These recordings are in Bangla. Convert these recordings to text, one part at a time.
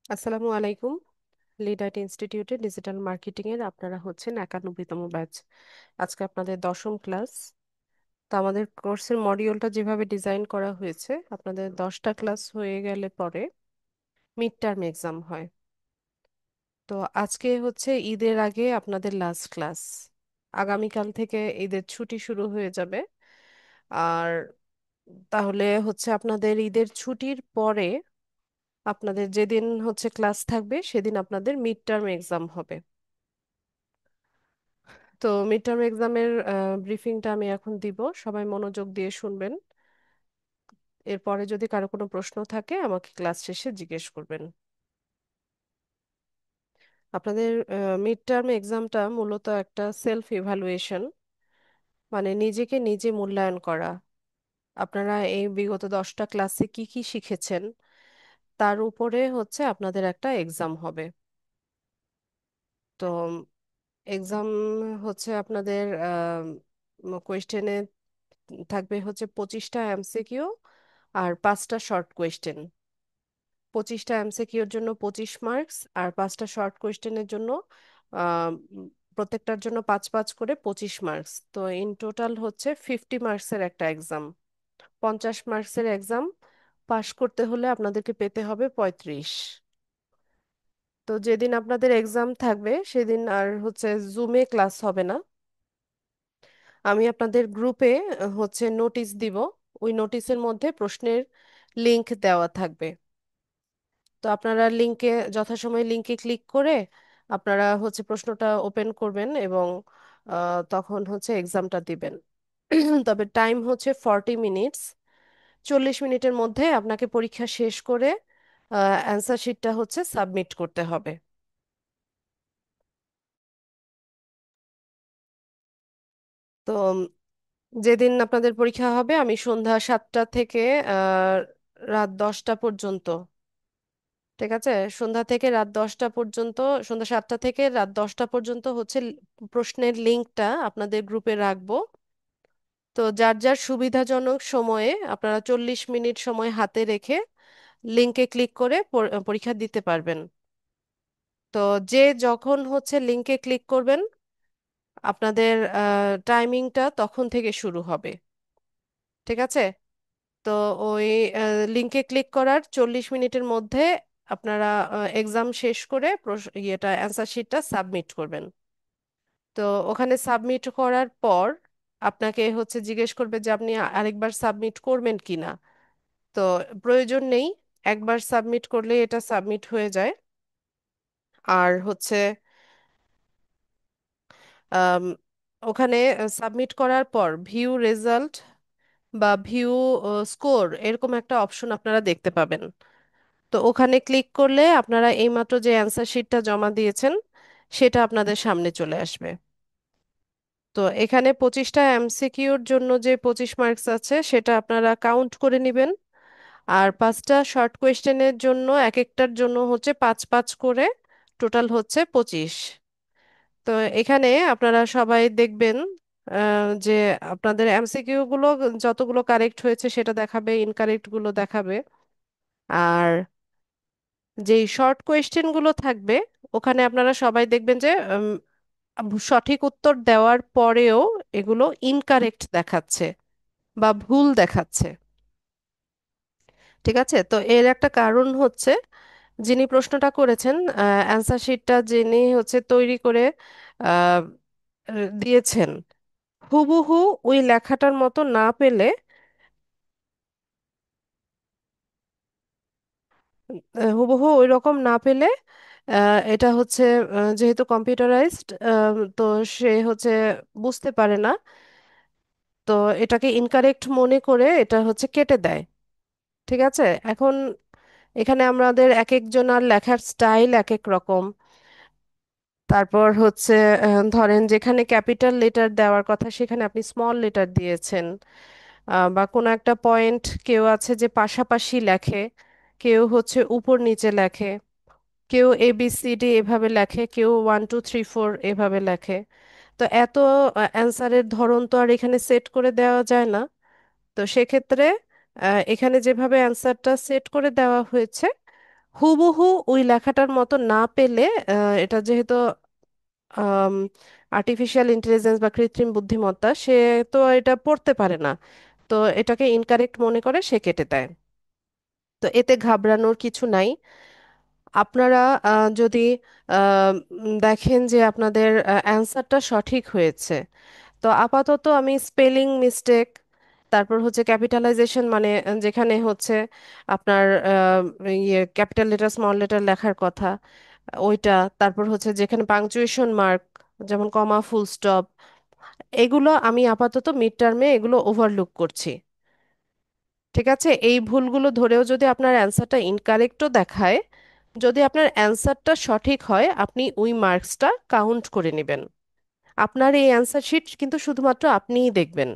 আসসালামু আলাইকুম। লিডাইট ইনস্টিটিউটে ডিজিটাল মার্কেটিং এর আপনারা হচ্ছেন 91তম ব্যাচ। আজকে আপনাদের 10ম ক্লাস। তো আমাদের কোর্সের মডিউলটা যেভাবে ডিজাইন করা হয়েছে, আপনাদের 10টা ক্লাস হয়ে গেলে পরে মিড টার্ম এক্সাম হয়। তো আজকে হচ্ছে ঈদের আগে আপনাদের লাস্ট ক্লাস। আগামীকাল থেকে ঈদের ছুটি শুরু হয়ে যাবে। আর তাহলে হচ্ছে আপনাদের ঈদের ছুটির পরে আপনাদের যেদিন হচ্ছে ক্লাস থাকবে সেদিন আপনাদের মিড টার্ম এক্সাম হবে। তো মিড টার্ম এক্সামের ব্রিফিংটা আমি এখন দিব, সবাই মনোযোগ দিয়ে শুনবেন। এরপরে যদি কারো কোনো প্রশ্ন থাকে আমাকে ক্লাস শেষে জিজ্ঞেস করবেন। আপনাদের মিড টার্ম এক্সামটা মূলত একটা সেলফ ইভ্যালুয়েশন, মানে নিজেকে নিজে মূল্যায়ন করা। আপনারা এই বিগত 10টা ক্লাসে কি কি শিখেছেন তার উপরে হচ্ছে আপনাদের একটা এক্সাম হবে। তো এক্সাম হচ্ছে আপনাদের কোয়েশ্চেনে থাকবে হচ্ছে 25টা এমসিকিউ আর 5টা শর্ট কোয়েশ্চেন। 25টা এমসিকিউর জন্য 25 মার্কস, আর 5টা শর্ট কোয়েশ্চেনের জন্য আহ, প্রত্যেকটার জন্য 5 5 করে 25 মার্কস। তো ইন টোটাল হচ্ছে 50 মার্কসের একটা এক্সাম। 50 মার্কসের এক্সাম পাশ করতে হলে আপনাদেরকে পেতে হবে 35। তো যেদিন আপনাদের এক্সাম থাকবে সেদিন আর হচ্ছে জুমে ক্লাস হবে না। আমি আপনাদের গ্রুপে হচ্ছে নোটিশ দিব। ওই নোটিশের মধ্যে প্রশ্নের লিংক দেওয়া থাকবে। তো আপনারা যথাসময়ে লিংকে ক্লিক করে আপনারা হচ্ছে প্রশ্নটা ওপেন করবেন এবং তখন হচ্ছে এক্সামটা দিবেন। তবে টাইম হচ্ছে 40 মিনিটস। 40 মিনিটের মধ্যে আপনাকে পরীক্ষা শেষ করে অ্যান্সার শিটটা হচ্ছে সাবমিট করতে হবে। তো যেদিন আপনাদের পরীক্ষা হবে আমি সন্ধ্যা 7টা থেকে আহ, রাত 10টা পর্যন্ত, ঠিক আছে, সন্ধ্যা থেকে রাত 10টা পর্যন্ত, সন্ধ্যা 7টা থেকে রাত 10টা পর্যন্ত হচ্ছে প্রশ্নের লিঙ্কটা আপনাদের গ্রুপে রাখবো। তো যার যার সুবিধাজনক সময়ে আপনারা 40 মিনিট সময় হাতে রেখে লিঙ্কে ক্লিক করে পরীক্ষা দিতে পারবেন। তো যে যখন হচ্ছে লিঙ্কে ক্লিক করবেন আপনাদের টাইমিংটা তখন থেকে শুরু হবে, ঠিক আছে। তো ওই লিঙ্কে ক্লিক করার 40 মিনিটের মধ্যে আপনারা এক্সাম শেষ করে অ্যান্সার শিটটা সাবমিট করবেন। তো ওখানে সাবমিট করার পর আপনাকে হচ্ছে জিজ্ঞেস করবে যে আপনি আরেকবার সাবমিট করবেন কিনা। তো প্রয়োজন নেই, একবার সাবমিট করলে এটা সাবমিট হয়ে যায়। আর হচ্ছে আম, ওখানে সাবমিট করার পর ভিউ রেজাল্ট বা ভিউ স্কোর এরকম একটা অপশন আপনারা দেখতে পাবেন। তো ওখানে ক্লিক করলে আপনারা এইমাত্র যে অ্যান্সার শিটটা জমা দিয়েছেন সেটা আপনাদের সামনে চলে আসবে। তো এখানে 25টা এমসিকিউর জন্য যে 25 মার্কস আছে সেটা আপনারা কাউন্ট করে নেবেন। আর 5টা শর্ট কোয়েশ্চেনের জন্য এক একটার জন্য হচ্ছে 5 5 করে, টোটাল হচ্ছে 25। তো এখানে আপনারা সবাই দেখবেন যে আপনাদের এমসিকিউ গুলো যতগুলো কারেক্ট হয়েছে সেটা দেখাবে, ইনকারেক্ট গুলো দেখাবে। আর যেই শর্ট কোয়েশ্চেন গুলো থাকবে ওখানে আপনারা সবাই দেখবেন যে সঠিক উত্তর দেওয়ার পরেও এগুলো ইনকারেক্ট দেখাচ্ছে বা ভুল দেখাচ্ছে, ঠিক আছে। তো এর একটা কারণ হচ্ছে যিনি প্রশ্নটা করেছেন, অ্যান্সার শিটটা যিনি হচ্ছে তৈরি করে আহ, দিয়েছেন, হুবহু ওই লেখাটার মতো না পেলে, হুবহু ওই রকম না পেলে এটা হচ্ছে যেহেতু কম্পিউটারাইজড, তো সে হচ্ছে বুঝতে পারে না। তো এটাকে ইনকারেক্ট মনে করে এটা হচ্ছে কেটে দেয়, ঠিক আছে। এখন এখানে আমাদের এক একজনের লেখার স্টাইল এক এক রকম। তারপর হচ্ছে ধরেন যেখানে ক্যাপিটাল লেটার দেওয়ার কথা সেখানে আপনি স্মল লেটার দিয়েছেন। বা কোনো একটা পয়েন্ট কেউ আছে যে পাশাপাশি লেখে, কেউ হচ্ছে উপর নিচে লেখে, কেউ ABCD এভাবে লেখে, কেউ 1 2 3 4 এভাবে লেখে। তো এত অ্যান্সারের ধরন তো আর এখানে সেট করে দেওয়া যায় না। তো সেক্ষেত্রে এখানে যেভাবে অ্যান্সারটা সেট করে দেওয়া হয়েছে হুবহু ওই লেখাটার মতো না পেলে এটা যেহেতু আর্টিফিশিয়াল ইন্টেলিজেন্স বা কৃত্রিম বুদ্ধিমত্তা, সে তো এটা পড়তে পারে না, তো এটাকে ইনকারেক্ট মনে করে সে কেটে দেয়। তো এতে ঘাবড়ানোর কিছু নাই। আপনারা যদি দেখেন যে আপনাদের অ্যান্সারটা সঠিক হয়েছে, তো আপাতত আমি স্পেলিং মিস্টেক, তারপর হচ্ছে ক্যাপিটালাইজেশন, মানে যেখানে হচ্ছে আপনার ইয়ে ক্যাপিটাল লেটার স্মল লেটার লেখার কথা ওইটা, তারপর হচ্ছে যেখানে পাংচুয়েশন মার্ক, যেমন কমা ফুল স্টপ, এগুলো আমি আপাতত মিড টার্মে এগুলো ওভারলুক করছি। ঠিক আছে, এই ভুলগুলো ধরেও যদি আপনার অ্যান্সারটা ইনকারেক্টও দেখায়, যদি আপনার অ্যান্সারটা সঠিক হয় আপনি ওই মার্কসটা কাউন্ট করে নেবেন। আপনার এই অ্যান্সার শিট কিন্তু শুধুমাত্র আপনিই দেখবেন।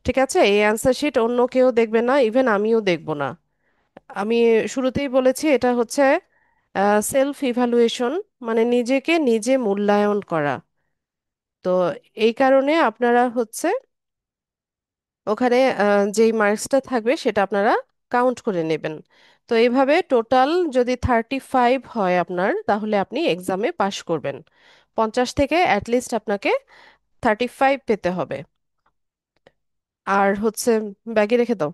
ঠিক আছে, এই অ্যান্সার শিট অন্য কেউ দেখবে না, ইভেন আমিও দেখব না। আমি শুরুতেই বলেছি এটা হচ্ছে সেলফ ইভ্যালুয়েশন, মানে নিজেকে নিজে মূল্যায়ন করা। তো এই কারণে আপনারা হচ্ছে ওখানে যেই মার্কসটা থাকবে সেটা আপনারা কাউন্ট করে নেবেন। তো এইভাবে টোটাল যদি 35 হয় আপনার, তাহলে আপনি এক্সামে পাশ করবেন। 50 থেকে অ্যাটলিস্ট আপনাকে 35 পেতে হবে। আর হচ্ছে ব্যাগে রেখে দাও।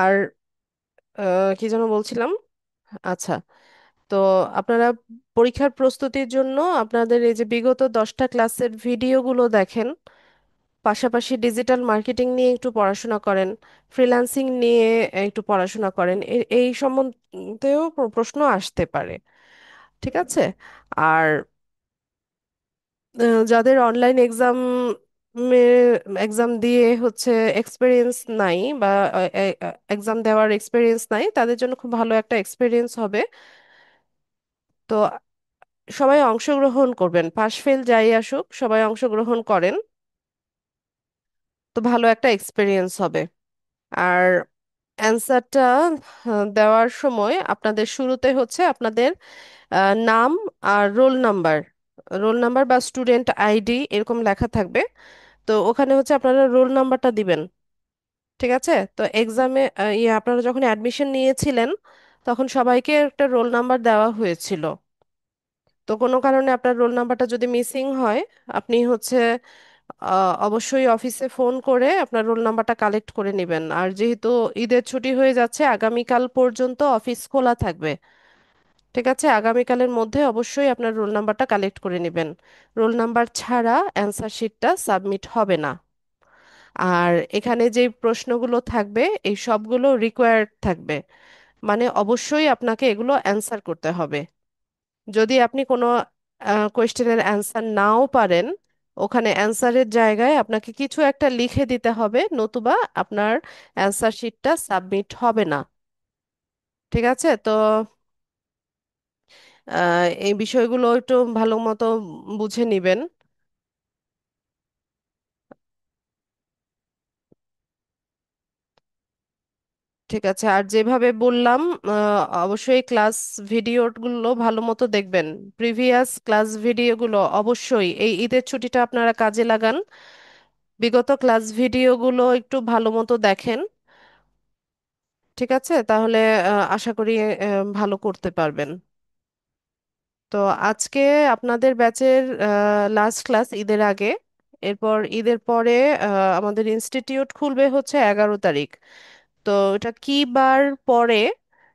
আর কি যেন বলছিলাম, আচ্ছা, তো আপনারা পরীক্ষার প্রস্তুতির জন্য আপনাদের এই যে বিগত 10টা ক্লাসের ভিডিওগুলো দেখেন, পাশাপাশি ডিজিটাল মার্কেটিং নিয়ে একটু পড়াশোনা করেন, ফ্রিল্যান্সিং নিয়ে একটু পড়াশোনা করেন, এই সম্বন্ধেও প্রশ্ন আসতে পারে। ঠিক আছে। আর যাদের অনলাইন এক্সাম দিয়ে হচ্ছে এক্সপিরিয়েন্স নাই, বা এক্সাম দেওয়ার এক্সপিরিয়েন্স নাই, তাদের জন্য খুব ভালো একটা এক্সপিরিয়েন্স হবে। তো সবাই অংশগ্রহণ করবেন, পাশ ফেল যাই আসুক সবাই অংশগ্রহণ করেন, তো ভালো একটা এক্সপিরিয়েন্স হবে। আর অ্যান্সারটা দেওয়ার সময় আপনাদের শুরুতে হচ্ছে আপনাদের নাম আর রোল নাম্বার বা স্টুডেন্ট আইডি এরকম লেখা থাকবে। তো ওখানে হচ্ছে আপনারা রোল নাম্বারটা দিবেন। ঠিক আছে, তো এক্সামে ইয়ে আপনারা যখন অ্যাডমিশন নিয়েছিলেন তখন সবাইকে একটা রোল নাম্বার দেওয়া হয়েছিল। তো কোনো কারণে আপনার রোল নাম্বারটা যদি মিসিং হয়, আপনি হচ্ছে অবশ্যই অফিসে ফোন করে আপনার রোল নাম্বারটা কালেক্ট করে নেবেন। আর যেহেতু ঈদের ছুটি হয়ে যাচ্ছে, আগামীকাল পর্যন্ত অফিস খোলা থাকবে। ঠিক আছে, আগামীকালের মধ্যে অবশ্যই আপনার রোল নাম্বারটা কালেক্ট করে নেবেন। রোল নাম্বার ছাড়া অ্যান্সার শিটটা সাবমিট হবে না। আর এখানে যে প্রশ্নগুলো থাকবে এই সবগুলো রিকোয়ার্ড থাকবে, মানে অবশ্যই আপনাকে এগুলো অ্যান্সার করতে হবে। যদি আপনি কোনো কোয়েশ্চেনের অ্যান্সার নাও পারেন, ওখানে অ্যান্সারের জায়গায় আপনাকে কিছু একটা লিখে দিতে হবে, নতুবা আপনার অ্যান্সার শিটটা সাবমিট হবে না। ঠিক আছে, তো এই বিষয়গুলো একটু ভালো মতো বুঝে নিবেন। ঠিক আছে, আর যেভাবে বললাম অবশ্যই ক্লাস ভিডিওগুলো ভালো মতো দেখবেন। প্রিভিয়াস ক্লাস ভিডিওগুলো অবশ্যই এই ঈদের ছুটিটা আপনারা কাজে লাগান, বিগত ক্লাস ভিডিওগুলো একটু ভালো মতো দেখেন। ঠিক আছে, তাহলে আশা করি ভালো করতে পারবেন। তো আজকে আপনাদের ব্যাচের লাস্ট ক্লাস ঈদের আগে, এরপর ঈদের পরে আমাদের ইনস্টিটিউট খুলবে হচ্ছে 11 তারিখ। তো এটা কি বার পরে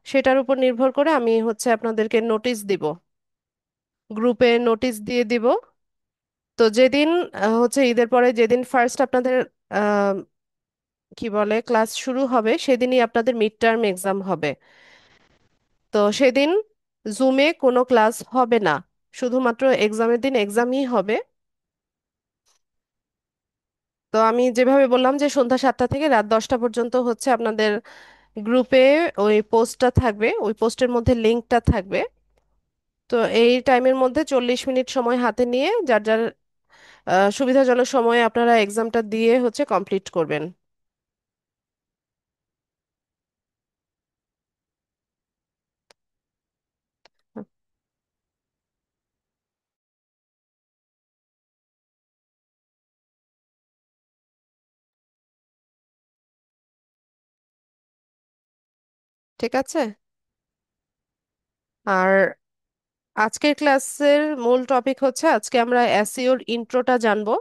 সেটার উপর নির্ভর করে আমি হচ্ছে আপনাদেরকে নোটিশ দিব, গ্রুপে নোটিশ দিয়ে দিব। তো যেদিন হচ্ছে ঈদের পরে যেদিন ফার্স্ট আপনাদের আহ, কি বলে ক্লাস শুরু হবে, সেদিনই আপনাদের মিড টার্ম এক্সাম হবে। তো সেদিন জুমে কোনো ক্লাস হবে না, শুধুমাত্র এক্সামের দিন এক্সামই হবে। তো আমি যেভাবে বললাম যে সন্ধ্যা 7টা থেকে রাত 10টা পর্যন্ত হচ্ছে আপনাদের গ্রুপে ওই পোস্টটা থাকবে, ওই পোস্টের মধ্যে লিঙ্কটা থাকবে। তো এই টাইমের মধ্যে 40 মিনিট সময় হাতে নিয়ে যার যার সুবিধাজনক সময়ে আপনারা এক্সামটা দিয়ে হচ্ছে কমপ্লিট করবেন। ঠিক আছে। আর আজকের ক্লাসের মূল টপিক হচ্ছে, আজকে আমরা এসইওর ইন্ট্রোটা জানবো,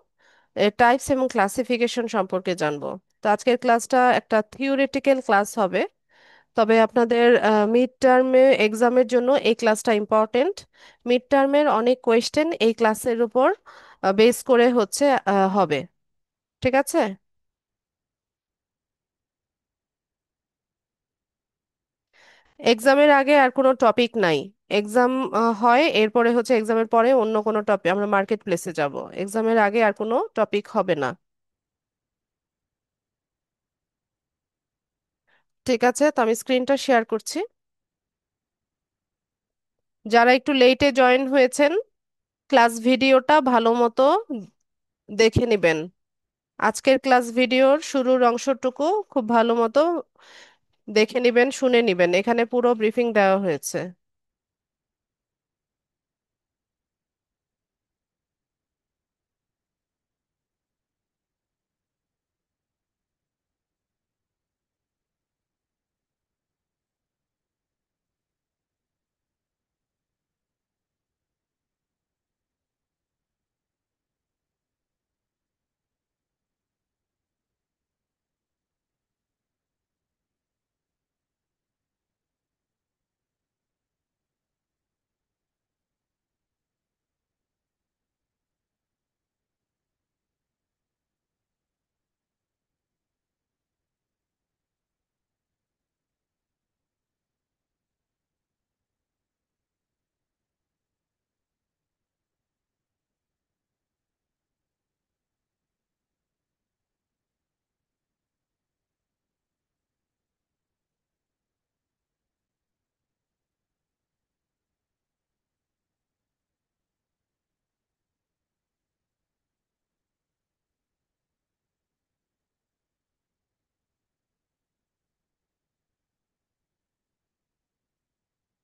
টাইপস এবং ক্লাসিফিকেশন সম্পর্কে জানবো। তো আজকের ক্লাসটা একটা থিওরিটিক্যাল ক্লাস হবে, তবে আপনাদের মিড টার্মে এক্সামের জন্য এই ক্লাসটা ইম্পর্টেন্ট। মিড টার্মের অনেক কোয়েশ্চেন এই ক্লাসের উপর বেস করে হচ্ছে হবে। ঠিক আছে। এক্সামের আগে আর কোনো টপিক নাই। এক্সাম হয়, এরপরে হচ্ছে এক্সামের পরে অন্য কোনো টপিক, আমরা মার্কেট প্লেসে যাব। এক্সামের আগে আর কোনো টপিক হবে না। ঠিক আছে, তো আমি স্ক্রিনটা শেয়ার করছি। যারা একটু লেটে জয়েন হয়েছেন, ক্লাস ভিডিওটা ভালো মতো দেখে নেবেন। আজকের ক্লাস ভিডিওর শুরুর অংশটুকু খুব ভালো মতো দেখে নেবেন, শুনে নেবেন, এখানে পুরো ব্রিফিং দেওয়া হয়েছে।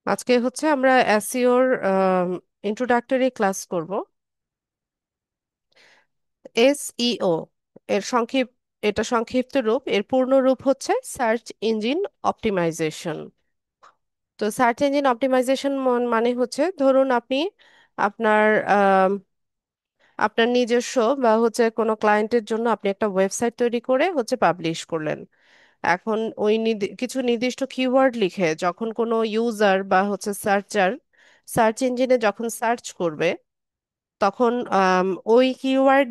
আজকে হচ্ছে আমরা এসইওর ইন্ট্রোডাক্টরি ক্লাস করব। এসইও এর সংক্ষিপ্ত, এটা সংক্ষিপ্ত রূপ, এর পূর্ণ রূপ হচ্ছে সার্চ ইঞ্জিন অপটিমাইজেশন। তো সার্চ ইঞ্জিন অপটিমাইজেশন মানে হচ্ছে, ধরুন আপনি আপনার আপনার নিজস্ব বা হচ্ছে কোনো ক্লায়েন্টের জন্য আপনি একটা ওয়েবসাইট তৈরি করে হচ্ছে পাবলিশ করলেন। এখন ওই কিছু নির্দিষ্ট কিওয়ার্ড লিখে যখন কোনো ইউজার বা হচ্ছে সার্চার সার্চ ইঞ্জিনে যখন সার্চ করবে, তখন ওই কিওয়ার্ড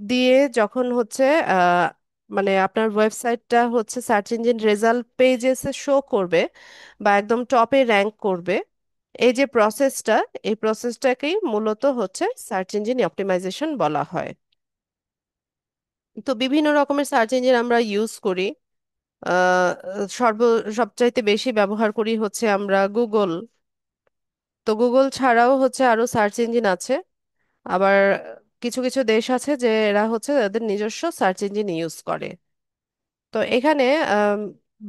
দিয়ে যখন হচ্ছে আহ, মানে আপনার ওয়েবসাইটটা হচ্ছে সার্চ ইঞ্জিন রেজাল্ট পেজেসে শো করবে বা একদম টপে র্যাঙ্ক করবে, এই যে প্রসেসটা, এই প্রসেসটাকেই মূলত হচ্ছে সার্চ ইঞ্জিন অপটিমাইজেশন বলা হয়। তো বিভিন্ন রকমের সার্চ ইঞ্জিন আমরা ইউজ করি। আহ, সবচাইতে বেশি ব্যবহার করি হচ্ছে আমরা গুগল। তো গুগল ছাড়াও হচ্ছে আরো সার্চ ইঞ্জিন আছে। আবার কিছু কিছু দেশ আছে যে এরা হচ্ছে তাদের নিজস্ব সার্চ ইঞ্জিন ইউজ করে। তো এখানে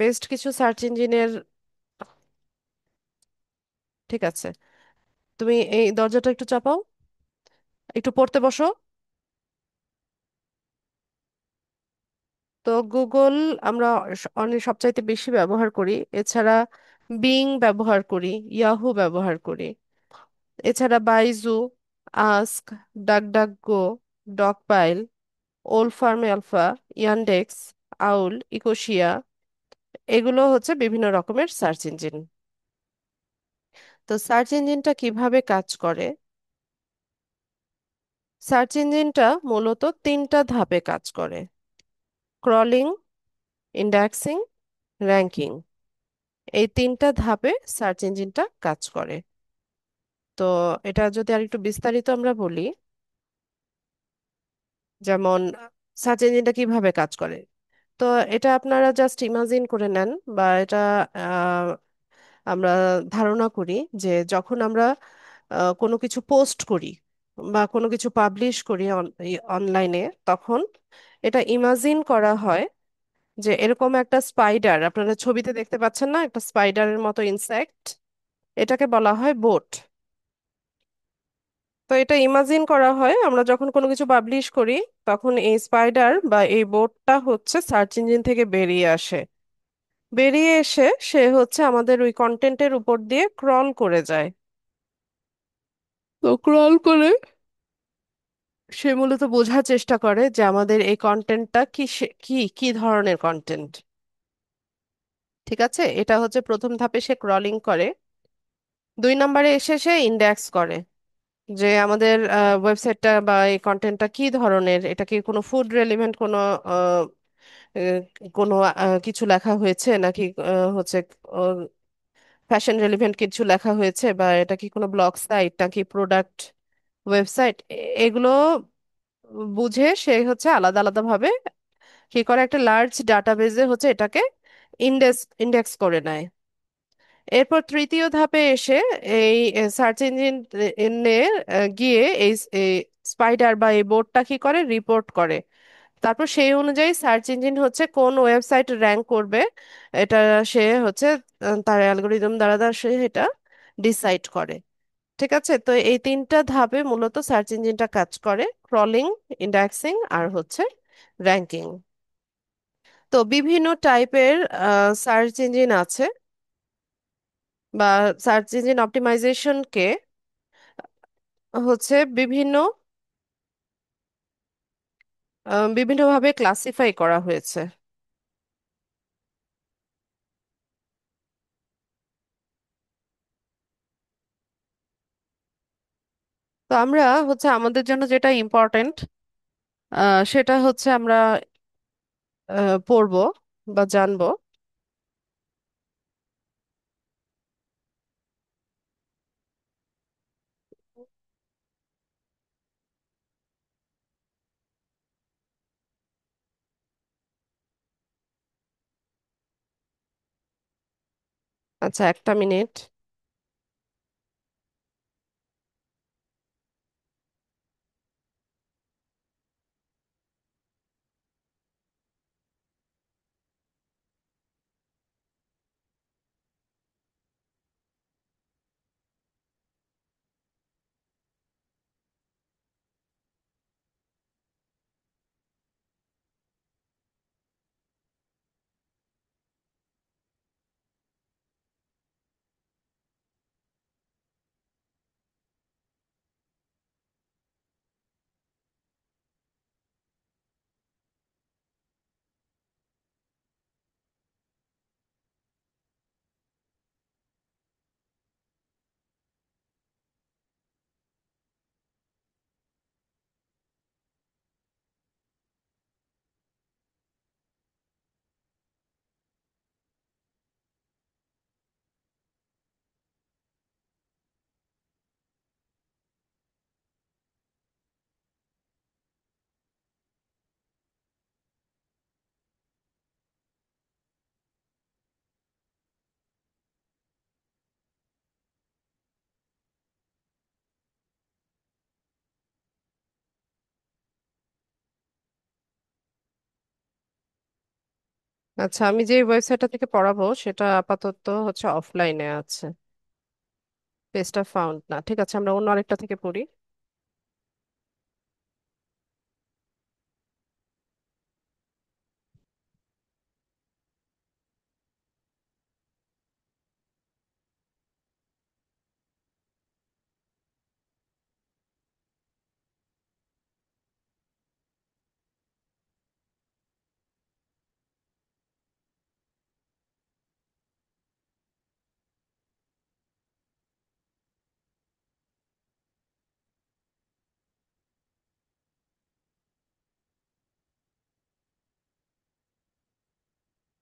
বেস্ট কিছু সার্চ ইঞ্জিনের, ঠিক আছে, তুমি এই দরজাটা একটু চাপাও, একটু পড়তে বসো। তো গুগল আমরা অনেক সবচাইতে বেশি ব্যবহার করি। এছাড়া বিং ব্যবহার করি, ইয়াহু ব্যবহার করি। এছাড়া বাইজু, আস্ক, ডাকডাকগো, ডগপাইল, ওল ফার্ম আলফা, ইয়ান্ডেক্স, আউল, ইকোশিয়া, এগুলো হচ্ছে বিভিন্ন রকমের সার্চ ইঞ্জিন। তো সার্চ ইঞ্জিনটা কিভাবে কাজ করে? সার্চ ইঞ্জিনটা মূলত তিনটা ধাপে কাজ করে: ক্রলিং, ইন্ডেক্সিং, র্যাঙ্কিং। এই তিনটা ধাপে সার্চ ইঞ্জিনটা কাজ করে। তো এটা যদি আর একটু বিস্তারিত আমরা বলি, যেমন সার্চ ইঞ্জিনটা কিভাবে কাজ করে, তো এটা আপনারা জাস্ট ইমাজিন করে নেন, বা এটা আহ, আমরা ধারণা করি যে যখন আমরা কোনো কিছু পোস্ট করি বা কোনো কিছু পাবলিশ করি অনলাইনে, তখন এটা ইমাজিন করা হয় যে এরকম একটা স্পাইডার, আপনারা ছবিতে দেখতে পাচ্ছেন না, একটা স্পাইডারের মতো ইনসেক্ট, এটাকে বলা হয় বোট। তো এটা ইমাজিন করা হয় আমরা যখন কোনো কিছু পাবলিশ করি, তখন এই স্পাইডার বা এই বোটটা হচ্ছে সার্চ ইঞ্জিন থেকে বেরিয়ে আসে। বেরিয়ে এসে সে হচ্ছে আমাদের ওই কন্টেন্টের উপর দিয়ে ক্রল করে যায়। তো ক্রল করে সে মূলত বোঝার চেষ্টা করে যে আমাদের এই কন্টেন্টটা কি কি কি ধরনের কন্টেন্ট। ঠিক আছে, এটা হচ্ছে প্রথম ধাপে সে ক্রলিং করে। 2 নম্বরে এসে সে ইন্ডেক্স করে যে আমাদের ওয়েবসাইটটা বা এই কন্টেন্টটা কি ধরনের, এটা কি কোনো ফুড রেলিভেন্ট কোনো আহ, আহ, কোনো কিছু লেখা হয়েছে নাকি হচ্ছে ফ্যাশন রেলিভেন্ট কিছু লেখা হয়েছে, বা এটা কি কোনো ব্লগ সাইট নাকি প্রোডাক্ট ওয়েবসাইট। এগুলো বুঝে সে হচ্ছে আলাদা আলাদা ভাবে কি করে একটা লার্জ ডাটাবেজে হচ্ছে এটাকে ইন্ডেক্স ইন্ডেক্স করে নেয়। এরপর তৃতীয় ধাপে এসে এই সার্চ ইঞ্জিন এনে গিয়ে এই স্পাইডার বা এই বোর্ডটা কি করে রিপোর্ট করে। তারপর সেই অনুযায়ী সার্চ ইঞ্জিন হচ্ছে কোন ওয়েবসাইট র্যাঙ্ক করবে, এটা সে হচ্ছে তার অ্যালগোরিদম দ্বারা দ্বারা সে এটা ডিসাইড করে। ঠিক আছে, তো এই 3টা ধাপে মূলত সার্চ ইঞ্জিনটা কাজ করে: ক্রলিং, ইন্ডেক্সিং আর হচ্ছে র্যাঙ্কিং। তো বিভিন্ন টাইপের সার্চ ইঞ্জিন আছে, বা সার্চ ইঞ্জিন অপটিমাইজেশনকে হচ্ছে বিভিন্নভাবে ক্লাসিফাই করা হয়েছে। তো আমরা হচ্ছে আমাদের জন্য যেটা ইম্পর্টেন্ট সেটা হচ্ছে আমরা পড়বো বা জানবো। আচ্ছা, একটা মিনিট। আচ্ছা, আমি যে ওয়েবসাইটটা থেকে পড়াবো সেটা আপাতত হচ্ছে অফলাইনে আছে, পেজটা ফাউন্ড না। ঠিক আছে, আমরা অন্য আরেকটা থেকে পড়ি।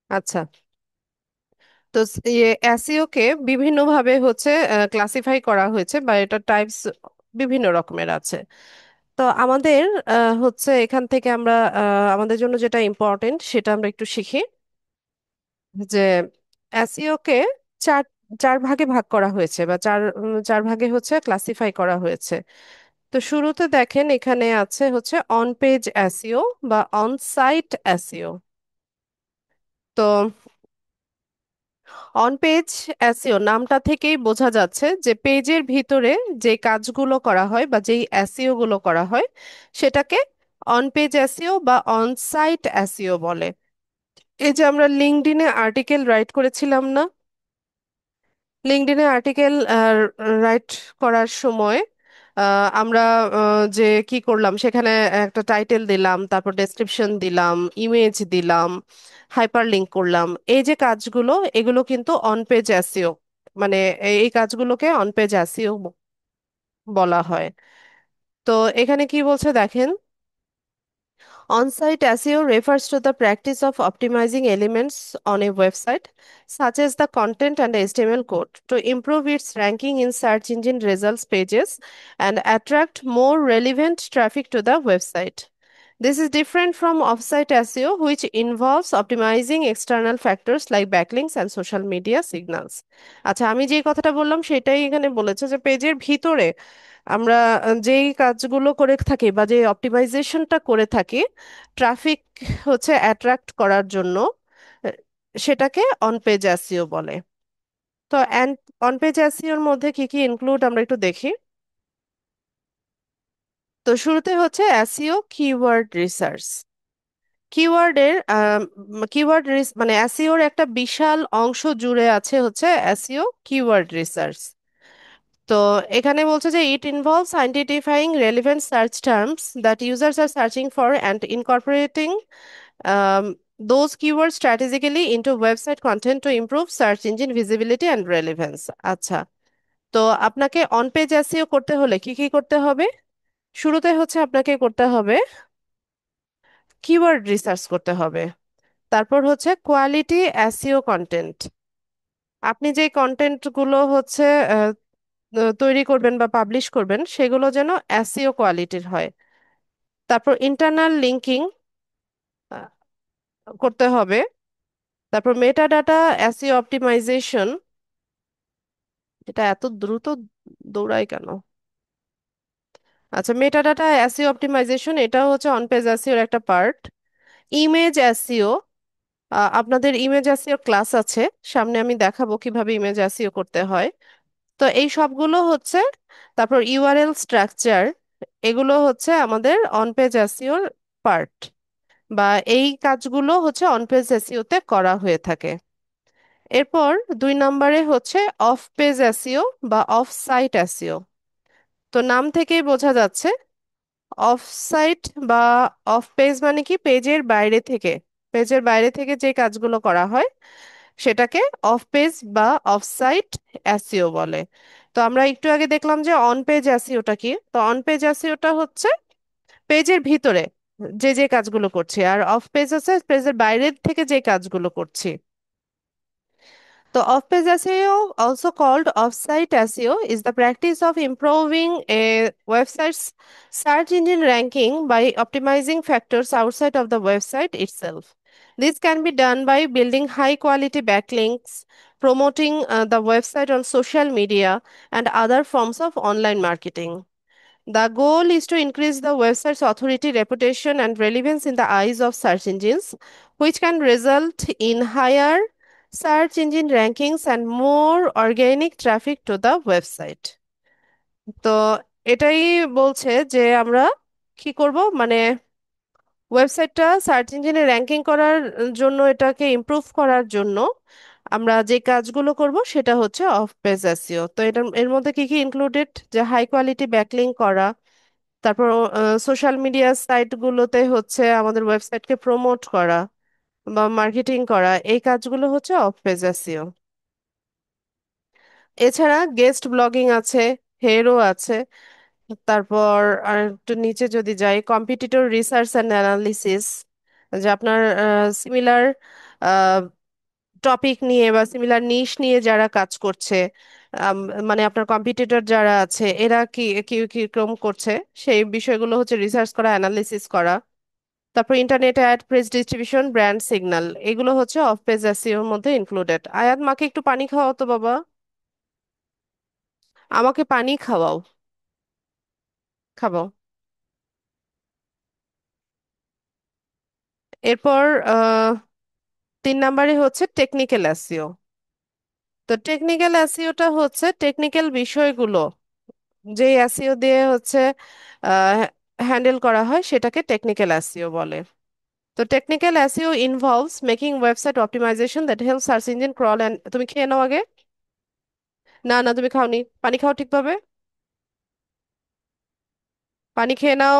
আচ্ছা, তো এসইও কে বিভিন্ন ভাবে হচ্ছে ক্লাসিফাই করা হয়েছে, বা এটা টাইপস বিভিন্ন রকমের আছে। তো আমাদের হচ্ছে এখান থেকে আমরা আমাদের জন্য যেটা ইম্পর্টেন্ট সেটা আমরা একটু শিখি, যে এসইও কে চার চার ভাগে ভাগ করা হয়েছে, বা চার ভাগে হচ্ছে ক্লাসিফাই করা হয়েছে। তো শুরুতে দেখেন এখানে আছে হচ্ছে অন পেজ এসইও বা অন সাইট এসইও। তো অন পেজ এসইও নামটা থেকেই বোঝা যাচ্ছে যে পেজের ভিতরে যে কাজগুলো করা হয় বা যেই এসইও গুলো করা হয় সেটাকে অন পেজ এসইও বা অন সাইট এসইও বলে। এই যে আমরা লিঙ্কডইনে আর্টিকেল রাইট করেছিলাম না, লিঙ্কডইনে আর্টিকেল রাইট করার সময় আমরা যে কি করলাম সেখানে একটা টাইটেল দিলাম, তারপর ডেসক্রিপশন দিলাম, ইমেজ দিলাম, হাইপার লিঙ্ক করলাম। এই যে কাজগুলো, এগুলো কিন্তু অন পেজ এসইও, মানে এই কাজগুলোকে অন পেজ এসইও বলা হয়। তো এখানে কি বলছে দেখেন, on-site SEO refers to the practice of optimizing elements on a website, such as the content and HTML code, to improve its ranking in search engine results pages and attract more relevant traffic to the website. This is different from off-site SEO, which involves optimizing external factors like backlinks and social media signals. আচ্ছা, আমি যে কথাটা বললাম সেটাই এখানে বলেছে যে পেজের ভিতরে আমরা যেই কাজগুলো করে থাকি বা যে অপটিমাইজেশনটা করে থাকি ট্রাফিক হচ্ছে অ্যাট্রাক্ট করার জন্য, আহ, সেটাকে অন পেজ এসইও বলে। তো অন পেজ এসইওর মধ্যে কি কি ইনক্লুড আমরা একটু দেখি। তো শুরুতে হচ্ছে এসইও কিওয়ার্ড রিসার্চ। কিওয়ার্ডের মানে এসইওর একটা বিশাল অংশ জুড়ে আছে হচ্ছে এসইও কিওয়ার্ড রিসার্চ। তো এখানে বলছে যে ইট involves identifying relevant search terms that users R searching for and incorporating those keywords strategically into website content to improve search engine visibility and relevance. আচ্ছা, তো আপনাকে অন পেজ এসইও করতে হলে কি কি করতে হবে? শুরুতে হচ্ছে আপনাকে করতে হবে কিওয়ার্ড রিসার্চ করতে হবে। তারপর হচ্ছে কোয়ালিটি এসইও কন্টেন্ট। আপনি যে কন্টেন্টগুলো হচ্ছে আহ, তৈরি করবেন বা পাবলিশ করবেন সেগুলো যেন এসইও কোয়ালিটির হয়। তারপর ইন্টারনাল লিঙ্কিং করতে হবে। তারপর মেটা ডাটা এসইও অপটিমাইজেশন। এটা এত দ্রুত দৌড়ায় কেন? আচ্ছা, মেটা ডাটা এসইও অপটিমাইজেশন এটা হচ্ছে অন পেজ এসইওর একটা পার্ট। ইমেজ এসইও, আপনাদের ইমেজ এসইও ক্লাস আছে, সামনে আমি দেখাবো কিভাবে ইমেজ এসইও করতে হয়। তো এই সবগুলো হচ্ছে, তারপর ইউআরএল স্ট্রাকচার, এগুলো হচ্ছে আমাদের অন পেজ এসইওর পার্ট, বা এই কাজগুলো হচ্ছে অন পেজ এসইওতে করা হয়ে থাকে। এরপর 2 নম্বরে হচ্ছে অফ পেজ এসইও বা অফ সাইট এসইও। তো নাম থেকেই বোঝা যাচ্ছে অফ সাইট বা অফ পেজ মানে কি, পেজের বাইরে থেকে, পেজের বাইরে থেকে যে কাজগুলো করা হয় সেটাকে অফ পেজ বা অফ সাইট এসইও বলে। তো আমরা একটু আগে দেখলাম যে অন পেজ এসইওটা কি। তো অন পেজ এসইওটা হচ্ছে পেজের ভিতরে যে যে কাজগুলো করছি, আর অফ পেজ হচ্ছে পেজের বাইরের থেকে যে কাজগুলো করছি। The off-page SEO, also called off-site SEO, is the practice of improving a website's search engine ranking by optimizing factors outside of the website itself. This can be done by building high-quality backlinks, promoting the website on social media, and other forms of online marketing. The goal is to increase the website's authority, reputation, and relevance in the eyes of search engines, which can result in higher search engine rankings and more organic traffic to the website. তো এটাই বলছে যে আমরা কি করব, মানে ওয়েবসাইটটা সার্চ ইঞ্জিনে র্যাঙ্কিং করার জন্য, এটাকে ইমপ্রুভ করার জন্য আমরা যে কাজগুলো করব সেটা হচ্ছে অফ পেজ এসইও। তো এর মধ্যে কি কি ইনক্লুডেড, যে হাই কোয়ালিটি ব্যাকলিং করা, তারপর সোশ্যাল মিডিয়া সাইটগুলোতে হচ্ছে আমাদের ওয়েবসাইটকে প্রমোট করা বা মার্কেটিং করা, এই কাজগুলো হচ্ছে অফ পেজ এসইও। এছাড়া গেস্ট ব্লগিং আছে, হেরো আছে। তারপর আর একটু নিচে যদি যাই, কম্পিটিটর রিসার্চ অ্যান্ড অ্যানালিসিস, যে আপনার সিমিলার টপিক নিয়ে বা সিমিলার নিশ নিয়ে যারা কাজ করছে, আম, মানে আপনার কম্পিটিটর যারা আছে এরা কি কি কিরকম করছে সেই বিষয়গুলো হচ্ছে রিসার্চ করা, অ্যানালিসিস করা। তারপর internet ad, press distribution, brand signal, এগুলো হচ্ছে অফ পেজ এসইওর মধ্যে ইনক্লুডেড। আয়াত, মাকে একটু পানি খাওয়াও তো বাবা, আমাকে পানি খাওয়াও। খাবো। এরপর 3 নম্বরে হচ্ছে টেকনিক্যাল এসইও। তো টেকনিক্যাল এসইওটা হচ্ছে টেকনিক্যাল বিষয়গুলো যে এসইও দিয়ে হচ্ছে হ্যান্ডেল করা হয় সেটাকে টেকনিক্যাল এসইও বলে। তো technical SEO involves making website optimization that help search engine crawl and তুমি খেয়ে নাও আগে। না না, তুমি খাওনি, পানি খাও ঠিকভাবে, পানি খেয়ে নাও।